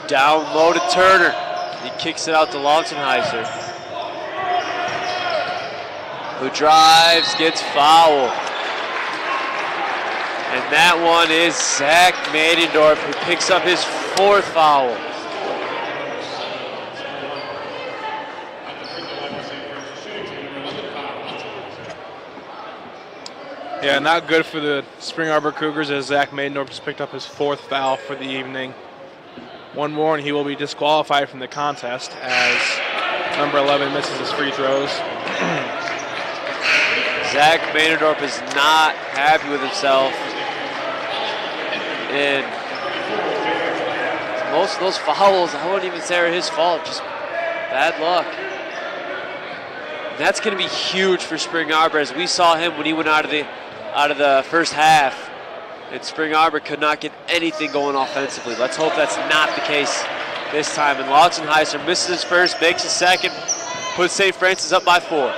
Down low to Turner. He kicks it out to Lotzenheiser, who drives, gets fouled. And that one is Zach Maynardorf, who picks up his 4th foul. Yeah, not good for the Spring Arbor Cougars as Zach Maynardorf has picked up his 4th foul for the evening. One more and he will be disqualified from the contest as number 11 misses his free throws. Zach Maynardorp is not happy with himself. And most of those fouls, I wouldn't even say are his fault, just bad luck. And that's going to be huge for Spring Arbor, as we saw him when he went out of the first half. And Spring Arbor could not get anything going offensively. Let's hope that's not the case this time. And Lautenheiser misses his first, makes his second, puts St. Francis up by 4.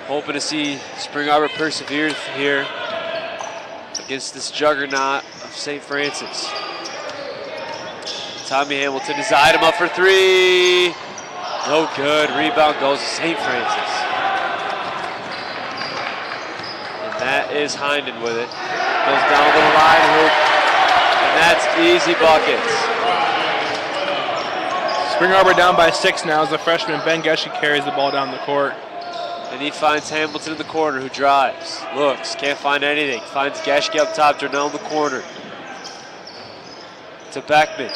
Hoping to see Spring Arbor persevere here against this juggernaut of St. Francis. Tommy Hamilton has eyed him up for 3. No good. Rebound goes to St. Francis. And that is Hyndon with it. Goes down the line hoop. And that's easy buckets. Spring Arbor down by 6 now as the freshman Ben Geschke carries the ball down the court. And he finds Hamilton in the corner, who drives, looks, can't find anything. Finds Geschke up top, Darnell in the corner. To Beckman.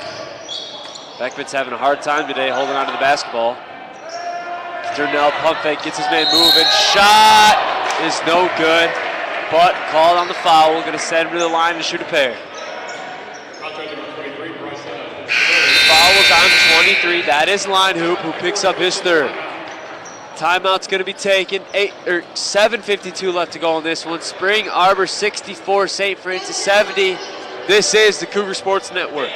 Beckman's having a hard time today holding on to the basketball. Darnell pump fake, gets his man moving. Shot is no good, but called on the foul. We're going to send him to the line to shoot a pair. Foul was on 23. That is Line Hoop, who picks up his third. Timeout's going to be taken. 7:52 left to go on this one. Spring Arbor 64, St. Francis 70. This is the Cougar Sports Network.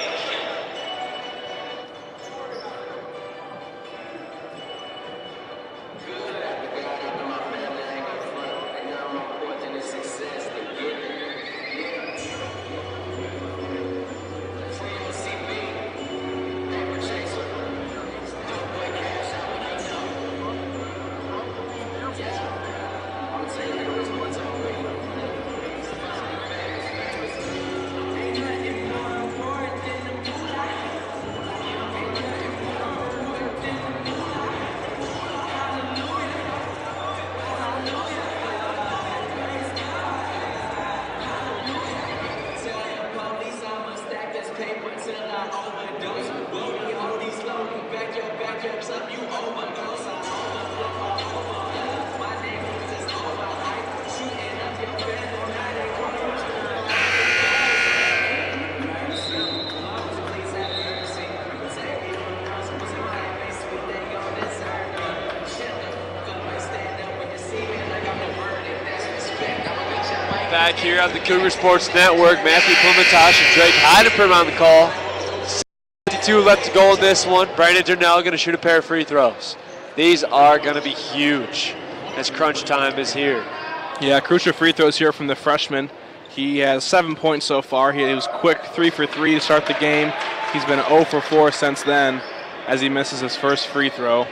Back here on the Cougar Sports Network, Matthew Clementosh and Drake Heidenperm on the call. 52 left to go in this one. Brandon Darnell going to shoot a pair of free throws. These are going to be huge as crunch time is here. Yeah, crucial free throws here from the freshman. He has 7 points so far. He was quick 3 for 3 to start the game. He's been 0 for 4 since then as he misses his first free throw.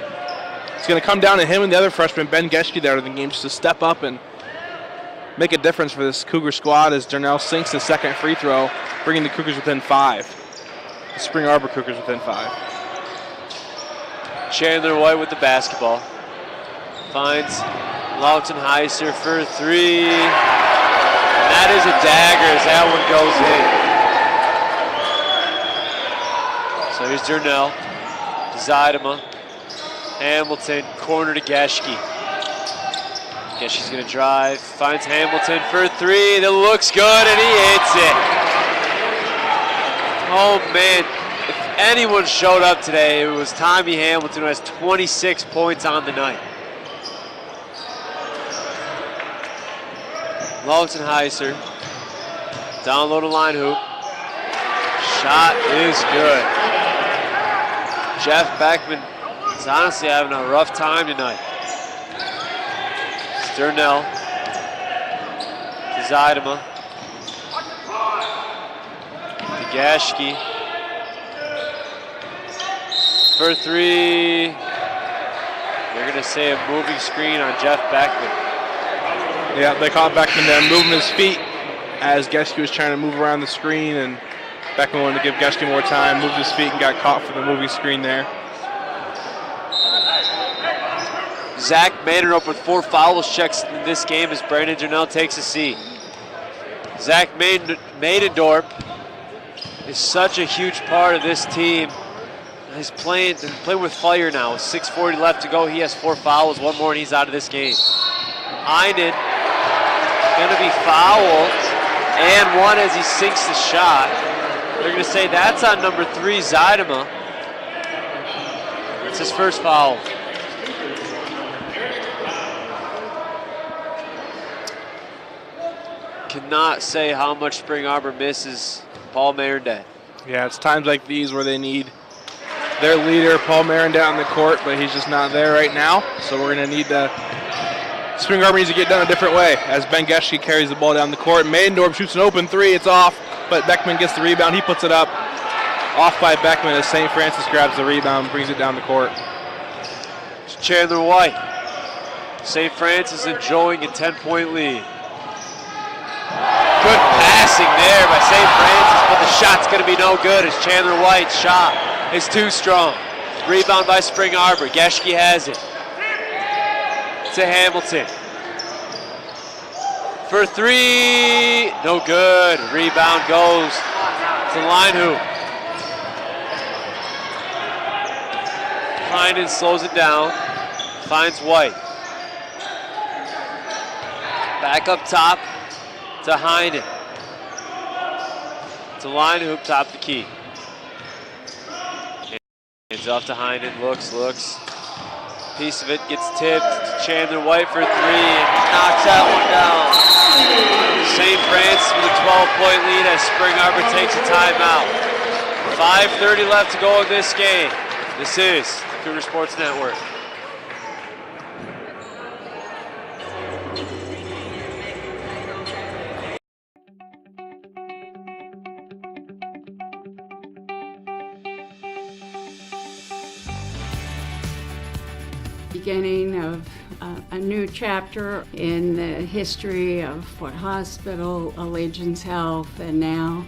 It's going to come down to him and the other freshman, Ben Geschke, there in the game, just to step up and make a difference for this Cougar squad as Darnell sinks his second free throw, bringing the Cougars within 5. The Spring Arbor Cougars within 5. Chandler White with the basketball. Finds Lautenheiser for 3. And that is a dagger as that one goes in. So here's Darnell. Zeidema. Hamilton, corner to Geschke. Geschke's going to drive. Finds Hamilton for 3. That looks good, and he hits it. Oh, man. If anyone showed up today, it was Tommy Hamilton, who has 26 points on the night. Lautenheiser. Down low to line hoop. Shot is good. Jeff Beckman is honestly having a rough time tonight. Darnell. To Zeidema. To Geschke. For 3. They're going to say a moving screen on Jeff Beckman. Yeah, they caught Beckman there moving his feet as Geschke was trying to move around the screen, and Beckman wanted to give Geschke more time, moved his feet and got caught for the moving screen there. Zach Maynardorp with 4 fouls checks in this game as Brandon Darnell takes a seat. Zach Maynardorp is such a huge part of this team. He's playing with fire now. With 6:40 left to go. He has 4 fouls. 1 more and he's out of this game. Heinen going to be fouled and 1 as he sinks the shot. They're going to say that's on number 3, Zeidema. It's his first foul. Cannot say how much Spring Arbor misses Paul Marendet. Yeah, it's times like these where they need their leader, Paul Marendet, on the court, but he's just not there right now. So we're going to need Spring Arbor needs to get done a different way as Ben Geschke carries the ball down the court. Maidendorf shoots an open 3. It's off, but Beckman gets the rebound. He puts it up. Off by Beckman as St. Francis grabs the rebound, brings it down the court. It's Chandler White. St. Francis enjoying a 10-point lead. Good passing there by St. Francis, but the shot's going to be no good as Chandler White's shot is too strong. Rebound by Spring Arbor. Geschke has it. To Hamilton. For 3, no good. Rebound goes to Linehoop. Heinen slows it down, finds White. Back up top to Heinen. To Linehoop, top the key. Hands off to Heinen, looks. Piece of it gets tipped to Chandler White for 3 and knocks that one down. St. Francis with a 12-point lead as Spring Arbor takes a timeout. 5:30 left to go in this game. This is the Cougar Sports Network. Beginning of a new chapter in the history of Fort Hospital, Allegiance Health, and now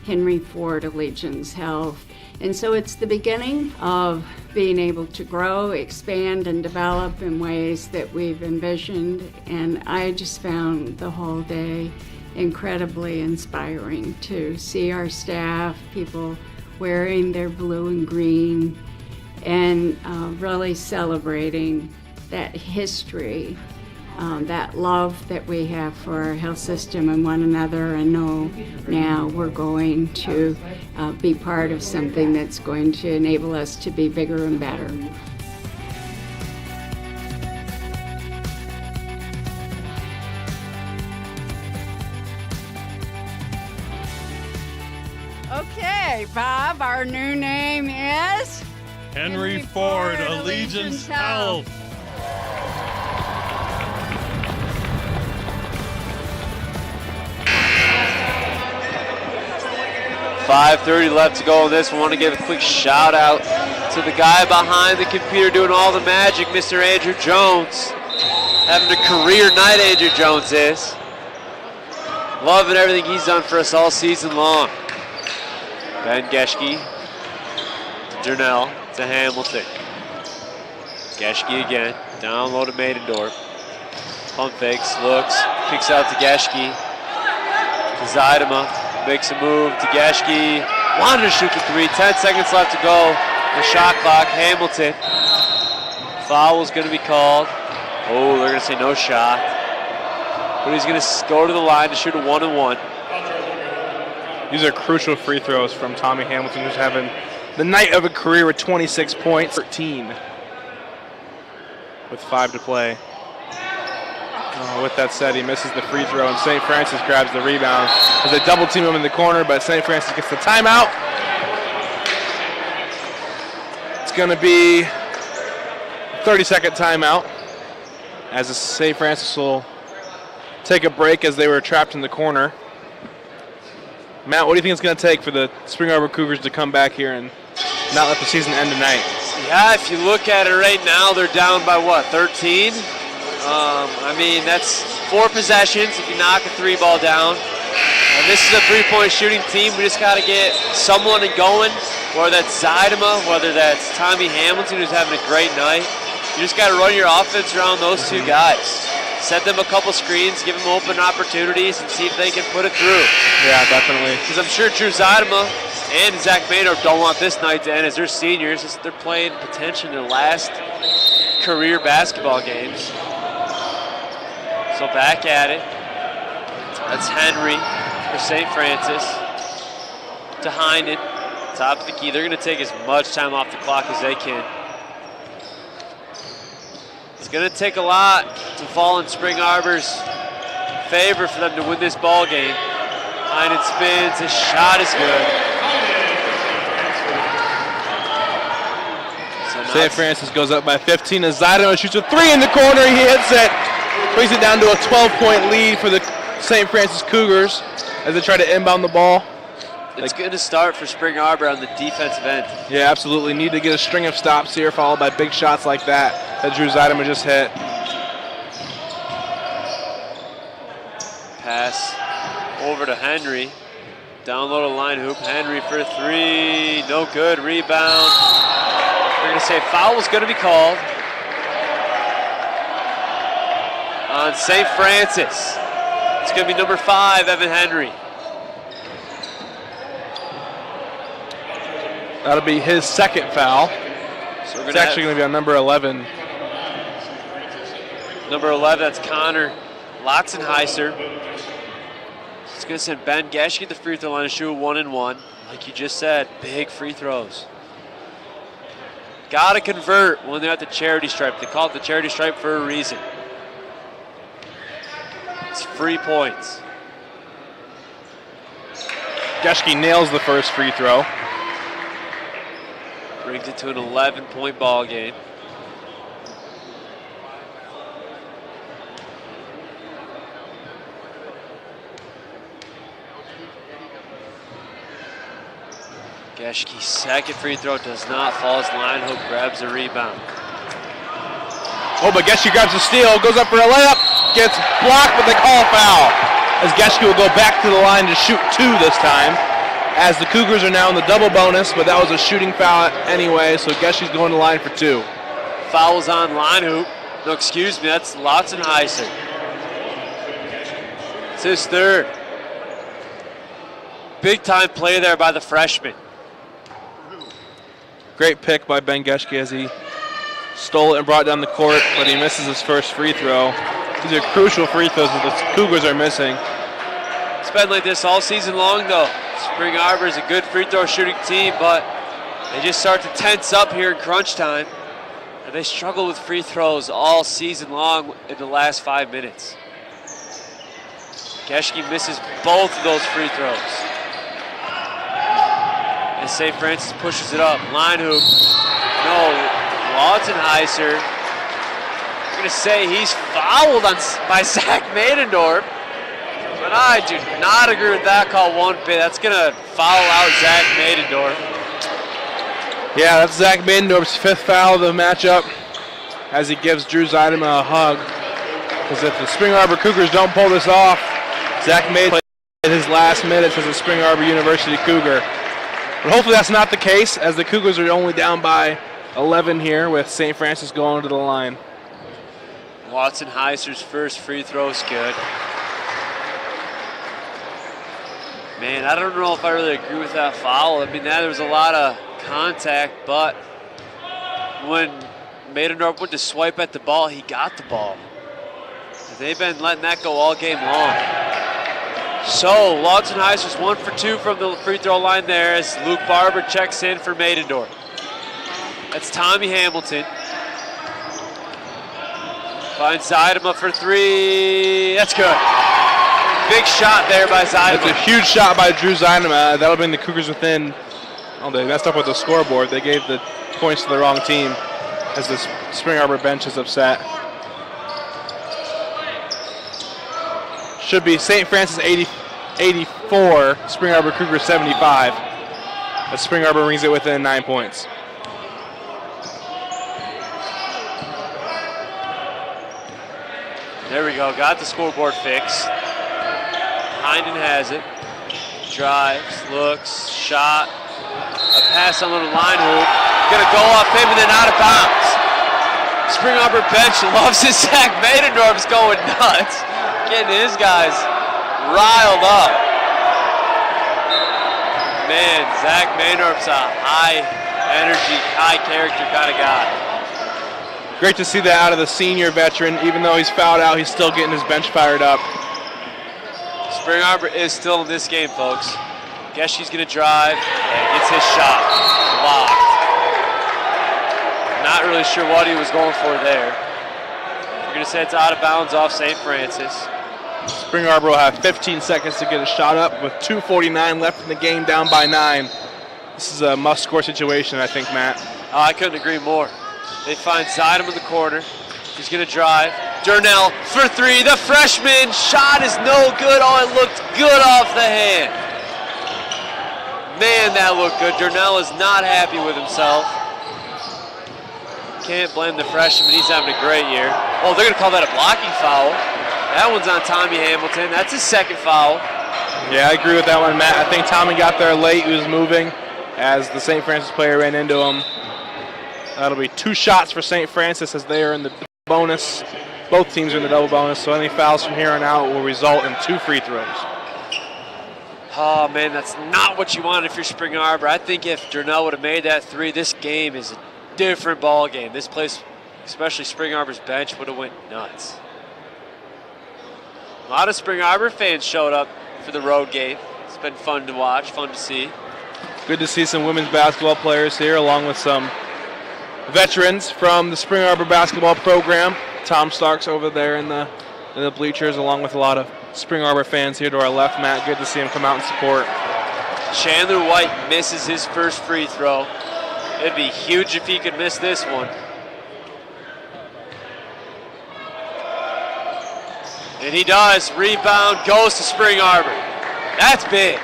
Henry Ford Allegiance Health. And so it's the beginning of being able to grow, expand, and develop in ways that we've envisioned. And I just found the whole day incredibly inspiring to see our staff, people wearing their blue and green, and really celebrating that history, that love that we have for our health system and one another, and know now we're going to be part of something that's going to enable us to be bigger and better. Okay, Bob, our new name is? Henry Ford Allegiance Health. $5:30 left to go in this. We want to give a quick shout out to the guy behind the computer doing all the magic, Mr. Andrew Jones. Having a career night, Andrew Jones is. Loving everything he's done for us all season long. Ben Geschke to Jernell to Hamilton. Geschke again, down low to Maidendorf. Pump fakes, looks, kicks out to Geschke. To Zeidema, makes a move to Geschke. Wanted to shoot the 3, 10 seconds left to go. The shot clock, Hamilton. Foul is going to be called. Oh, they're going to say no shot. But he's going to go to the line to shoot a 1-and-1. These are crucial free throws from Tommy Hamilton, who's having the night of a career with 26 points, 13 with 5 to play. With that said, he misses the free throw, and St. Francis grabs the rebound as they double team him in the corner, but St. Francis gets the timeout. It's going to be a 30-second timeout as St. Francis will take a break as they were trapped in the corner. Matt, what do you think it's going to take for the Spring Arbor Cougars to come back here and not let the season end tonight? Yeah, if you look at it right now, they're down by what, 13? I mean, that's 4 possessions if you knock a 3-ball down. And this is a 3-point shooting team. We just got to get someone going, whether that's Zeidema, whether that's Tommy Hamilton, who's having a great night. You just got to run your offense around those 2 guys. Set them a couple screens, give them open opportunities, and see if they can put it through. Yeah, definitely. Because I'm sure Drew Zeidema and Zach Maynard don't want this night to end as they're seniors. They're playing potentially their last career basketball games. So back at it. That's Henry for St. Francis. To Heinen, top of the key. They're going to take as much time off the clock as they can. It's going to take a lot to fall in Spring Arbor's favor for them to win this ball game. Heinen spins, his shot is good. So St. Francis goes up by 15 as Zeidema shoots a 3 in the corner. He hits it, brings it down to a 12-point lead for the St. Francis Cougars as they try to inbound the ball. It's good to start for Spring Arbor on the defensive end. Yeah, absolutely. Need to get a string of stops here, followed by big shots like that Drew Zeidema just hit. Pass over to Henry. Down low to line hoop. Henry for 3. No good. Rebound. They're going to say foul's going to be called on St. Francis. It's going to be number 5, Evan Henry. That'll be his second foul. So it's actually going to be on number 11. Number 11, that's Connor Lotzenheiser. It's going to send Ben Geschke at the free throw line to shoot 1-and-1. Like you just said, big free throws. Got to convert when they're at the charity stripe. They call it the charity stripe for a reason. It's free points. Geschke nails the first free throw. Brings it to an 11-point ball game. Geschke's second free throw does not fall as line hook grabs the rebound. Oh, but Geschke grabs the steal, goes up for a layup, gets blocked, but they call a foul. As Geschke will go back to the line to shoot 2 this time. As the Cougars are now in the double bonus, but that was a shooting foul anyway, so Geschke's going to the line for 2. Foul's on line hoop. No, excuse me, that's Lotzenheiser. It's his third. Big time play there by the freshman. Great pick by Ben Geschke as he stole it and brought it down the court, but he misses his first free throw. These are crucial free throws that the Cougars are missing. It's been like this all season long, though. Spring Arbor is a good free throw shooting team, but they just start to tense up here in crunch time. And they struggle with free throws all season long in the last 5 minutes. Geschke misses both of those free throws. And St. Francis pushes it up. Line hoop. No. Lotzenheiser. I'm going to say he's fouled by Zach Maidendorf. But I do not agree with that call one bit. That's going to foul out Zach Maidendorf. Yeah, that's Zach Maidendorf's 5th foul of the matchup as he gives Drew Zeidema a hug. Because if the Spring Arbor Cougars don't pull this off, Zach Maidendorf played his last minutes as a Spring Arbor University Cougar. But hopefully that's not the case, as the Cougars are only down by 11 here with St. Francis going to the line. Lotzenheiser's first free throw is good. Man, I don't know if I really agree with that foul. I mean, there was a lot of contact, but when Maidendorf went to swipe at the ball, he got the ball. They've been letting that go all game long. So, Lotzenheiser's 1 for 2 from the free throw line there as Luke Barber checks in for Maidendorf. That's Tommy Hamilton. Finds Zeidema for 3. That's good. Big shot there by Zeidema. That's a huge shot by Drew Zeidema. That'll bring the Cougars within. Oh, they messed up with the scoreboard. They gave the points to the wrong team as the Spring Arbor bench is upset. Should be St. Francis 84, Spring Arbor Cougars 75. As Spring Arbor brings it within 9 points. There we go, got the scoreboard fixed. Heinen has it. Drives, looks, shot. A pass on the line hoop. Gonna go off him and then out of bounds. Spring Arbor bench loves his Zach Maidendorf's going nuts. Getting his guys riled up. man, Zach Maynard's a high energy, high character kind of guy. Great to see that out of the senior veteran. Even though he's fouled out, he's still getting his bench fired up. Spring Arbor is still in this game, folks. Geschke's going to drive and gets his shot blocked. Not really sure what he was going for there. We're going to say it's out of bounds off St. Francis. Spring Arbor will have 15 seconds to get a shot up with 2:49 left in the game, down by 9. This is a must-score situation, I think, Matt. Oh, I couldn't agree more. They find Zidem in the corner. He's going to drive. Durnell for 3. The freshman shot is no good. Oh, it looked good off the hand. Man, that looked good. Durnell is not happy with himself. Can't blame the freshman. He's having a great year. Oh, they're going to call that a blocking foul. That one's on Tommy Hamilton. That's his second foul. Yeah, I agree with that one, Matt. I think Tommy got there late. He was moving as the St. Francis player ran into him. That'll be 2 shots for St. Francis as they are in the bonus. Both teams are in the double bonus, so any fouls from here on out will result in 2 free throws. Oh, man, that's not what you want if you're Spring Arbor. I think if Durnell would have made that 3, this game is a different ball game. This place, especially Spring Arbor's bench, would have went nuts. A lot of Spring Arbor fans showed up for the road game. It's been fun to watch, fun to see. Good to see some women's basketball players here, along with some veterans from the Spring Arbor basketball program. Tom Starks over there in the bleachers, along with a lot of Spring Arbor fans here to our left. Matt, good to see him come out and support. Chandler White misses his first free throw. It'd be huge if he could miss this one. And he does. Rebound goes to Spring Arbor. That's big.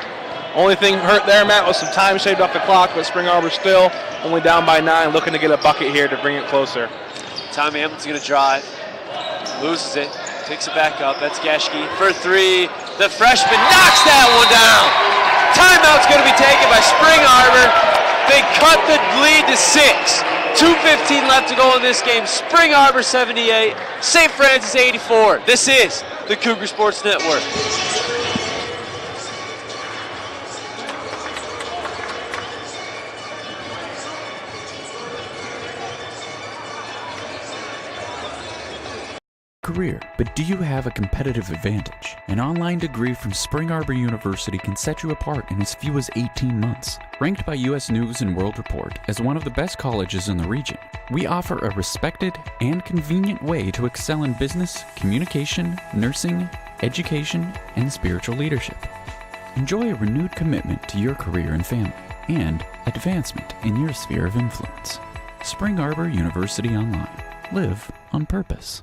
Only thing hurt there, Matt, was some time shaved off the clock, but Spring Arbor still only down by 9, looking to get a bucket here to bring it closer. Tommy Hamilton's going to drive. Loses it. Picks it back up. That's Geschke for 3. The freshman knocks that one down. Timeout's going to be taken by Spring Arbor. They cut the lead to 6. 2:15 left to go in this game. Spring Arbor 78, St. Francis 84. This is the Cougar Sports Network. Career, but do you have a competitive advantage? An online degree from Spring Arbor University can set you apart in as few as 18 months. Ranked by U.S. News and World Report as one of the best colleges in the region, we offer a respected and convenient way to excel in business, communication, nursing, education, and spiritual leadership. Enjoy a renewed commitment to your career and family, and advancement in your sphere of influence. Spring Arbor University Online. Live on purpose.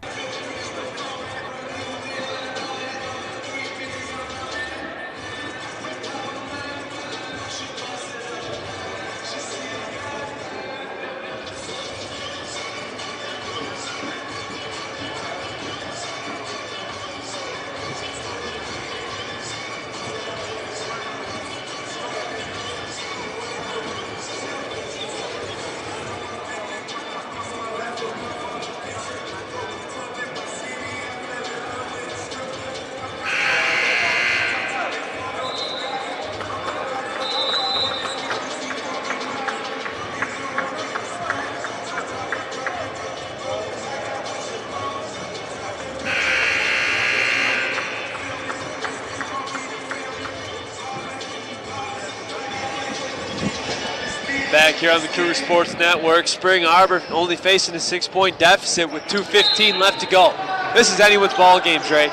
Back here on the Cougar Sports Network, Spring Arbor only facing a 6-point deficit with 2:15 left to go. This is anyone's ball game, Dre.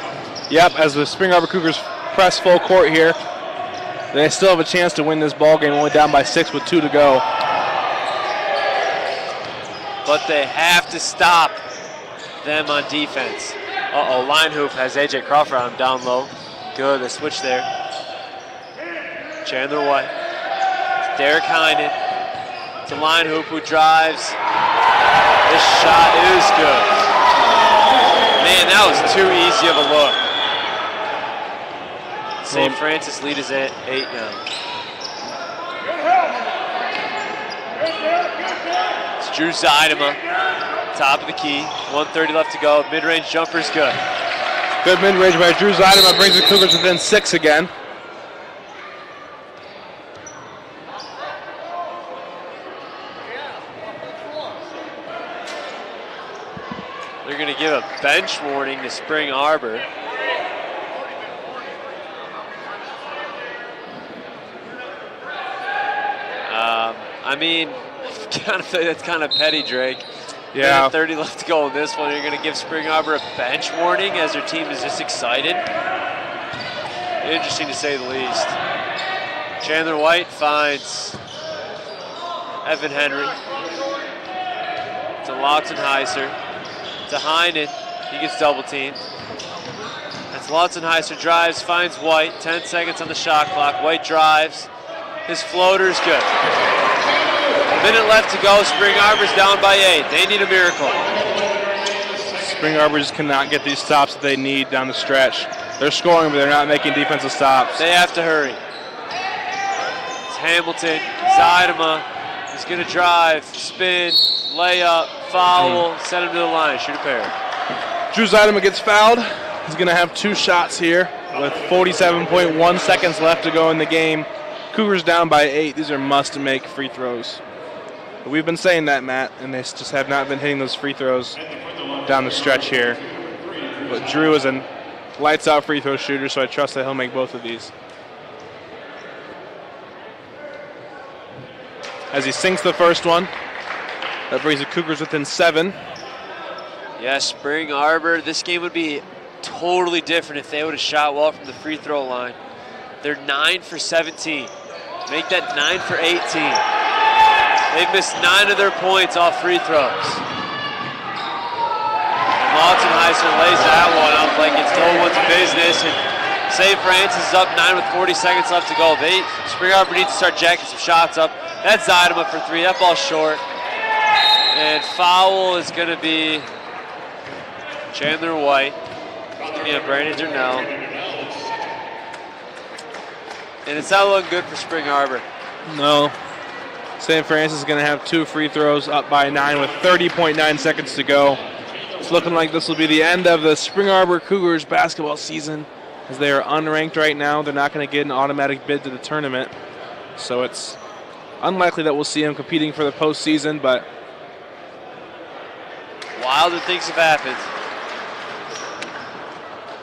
Yep, as the Spring Arbor Cougars press full court here, they still have a chance to win this ball game, only down by 6 with 2 to go. But they have to stop them on defense. Uh-oh, line hoop has A.J. Crawford on him down low. Good, the switch there. Chandler White. Derek Heinen. To line hoop who drives. This shot is good. Man, that was too easy of a look. St. Francis lead is at 8 now. It's Drew Zidema, top of the key. 1:30 left to go. Mid-range jumper's good. Good mid-range by Drew Zidema, brings the Cougars within 6 again. They're going to give a bench warning to Spring Arbor. I mean, I kind of feel like that's kind of petty, Drake. Yeah. Minute 30 left to go in this one. You're going to give Spring Arbor a bench warning as their team is just excited. Interesting to say the least. Chandler White finds Evan Henry. To Lotzenheiser. To Heinen. He gets double teamed. That's Lotzenheiser drives, finds White. 10 seconds on the shot clock. White drives. His floater's good. Minute left to go. Spring Arbor's down by 8. They need a miracle. Spring Arbor just cannot get these stops that they need down the stretch. They're scoring, but they're not making defensive stops. They have to hurry. It's Hamilton. Zeidema is going to drive, spin, layup, foul, send him to the line, shoot a pair. Drew Zeidema gets fouled. He's going to have 2 shots here with 47.1 seconds left to go in the game. Cougars down by 8. These are must-make free throws. But we've been saying that, Matt, and they just have not been hitting those free throws down the stretch here. But Drew is a lights-out free throw shooter, so I trust that he'll make both of these. As he sinks the first one, that brings the Cougars within 7. Yeah, Spring Arbor, this game would be totally different if they would have shot well from the free throw line. They're 9 for 17. Make that 9 for 18. They've missed 9 of their points off free throws. And Lotzenheiser lays that one up like it's no one's business. And St. Francis is up 9 with 40 seconds left to go. Spring Arbor needs to start jacking some shots up. That's Zeidema for 3. That ball's short. And foul is going to be Chandler White. It's going to be a Brandon Jernell. And it's not looking good for Spring Arbor. No. St. Francis is going to have 2 free throws, up by 9 with 30.9 seconds to go. It's looking like this will be the end of the Spring Arbor Cougars basketball season, as they are unranked right now. They're not going to get an automatic bid to the tournament. So it's unlikely that we'll see them competing for the postseason, but wilder things have happened.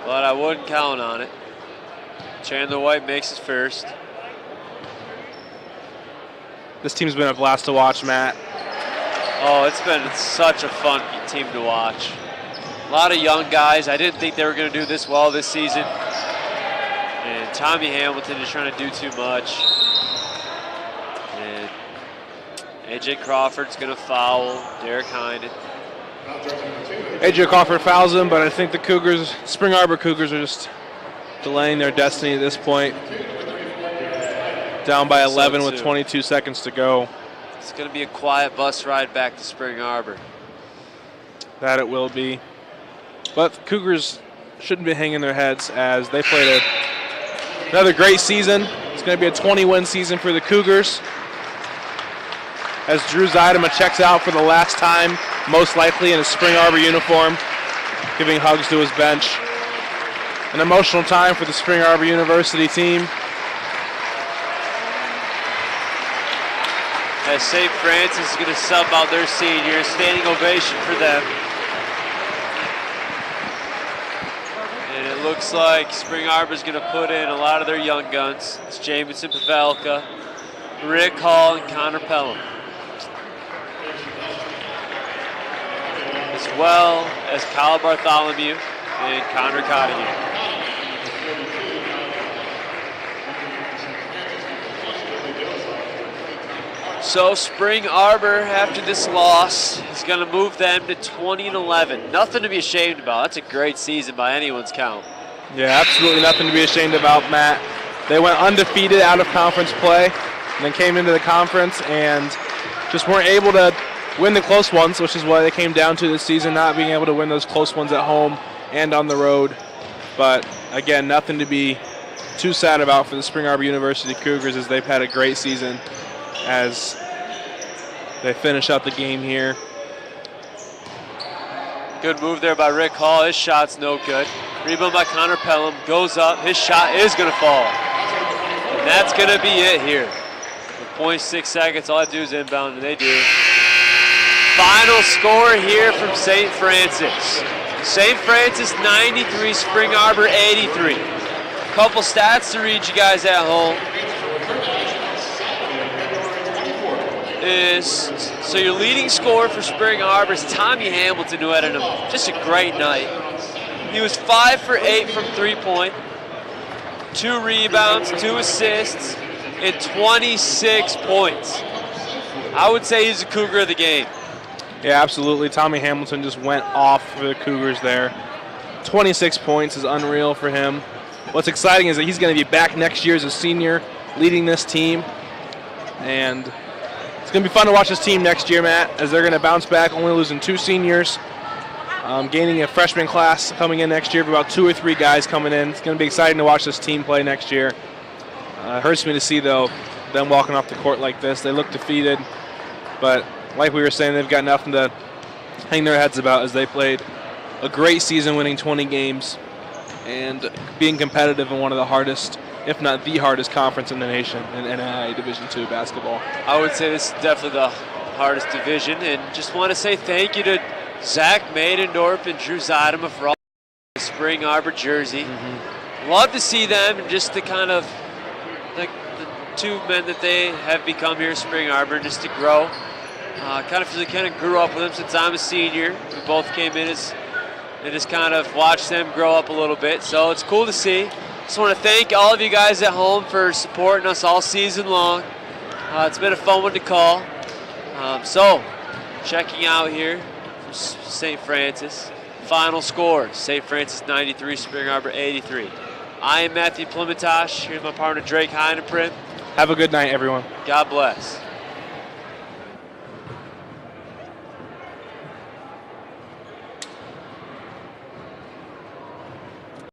But I wouldn't count on it. Chandler White makes his first. This team's been a blast to watch, Matt. Oh, it's been such a fun team to watch. A lot of young guys. I didn't think they were going to do this well this season. And Tommy Hamilton is trying to do too much. And A.J. Crawford's going to foul Derek Heinen. A.J. Crawford fouls him, but I think the Cougars, Spring Arbor Cougars, are just delaying their destiny at this point. Down by 11 with 22 seconds to go. It's going to be a quiet bus ride back to Spring Arbor. That it will be. But the Cougars shouldn't be hanging their heads, as they played another great season. It's going to be a 20-win season for the Cougars, as Drew Zeidema checks out for the last time, most likely in a Spring Arbor uniform, giving hugs to his bench. An emotional time for the Spring Arbor University team. As St. Francis is going to sub out their seniors, standing ovation for them. And it looks like Spring Arbor is going to put in a lot of their young guns. It's Jamison Pavelka, Rick Hall, and Connor Pelham. As well as Kyle Bartholomew and Connor Cottingham. So Spring Arbor, after this loss, is going to move them to 20-11. Nothing to be ashamed about. That's a great season by anyone's count. Yeah, absolutely nothing to be ashamed about, Matt. They went undefeated out of conference play, and then came into the conference and just weren't able to win the close ones, which is what they came down to this season, not being able to win those close ones at home and on the road. But again, nothing to be too sad about for the Spring Arbor University Cougars, as they've had a great season as they finish out the game here. Good move there by Rick Hall. His shot's no good. Rebound by Connor Pelham. Goes up. His shot is going to fall. And that's going to be it here. With 0.6 seconds, all I have to do is inbound, and they do. Final score here from St. Francis. St. Francis 93, Spring Arbor 83. Couple stats to read you guys at home. So your leading scorer for Spring Arbor is Tommy Hamilton, who had just a great night. He was 5 for 8 from three-point, 2 rebounds, 2 assists, and 26 points. I would say he's a Cougar of the game. Yeah, absolutely. Tommy Hamilton just went off for the Cougars there. 26 points is unreal for him. What's exciting is that he's going to be back next year as a senior, leading this team. And it's going to be fun to watch this team next year, Matt, as they're going to bounce back, only losing 2 seniors, gaining a freshman class coming in next year, about 2 or 3 guys coming in. It's going to be exciting to watch this team play next year. It hurts me to see, though, them walking off the court like this. They look defeated, but like we were saying, they've got nothing to hang their heads about as they played a great season, winning 20 games and being competitive in one of the hardest, if not the hardest, conference in the nation in NAIA Division II basketball. I would say this is definitely the hardest division, and just want to say thank you to Zach Maidendorf and Drew Zidema for all the Spring Arbor jersey. Love to see them, and just to kind of like the 2 men that they have become here at Spring Arbor, just to grow. Kind of grew up with them since I'm a senior. We both came in and just kind of watched them grow up a little bit. So it's cool to see. Just want to thank all of you guys at home for supporting us all season long. It's been a fun one to call. So checking out here from St. Francis. Final score, St. Francis 93, Spring Arbor 83. I am Matthew Plimatage. Here's my partner Drake Heineprint. Have a good night, everyone. God bless.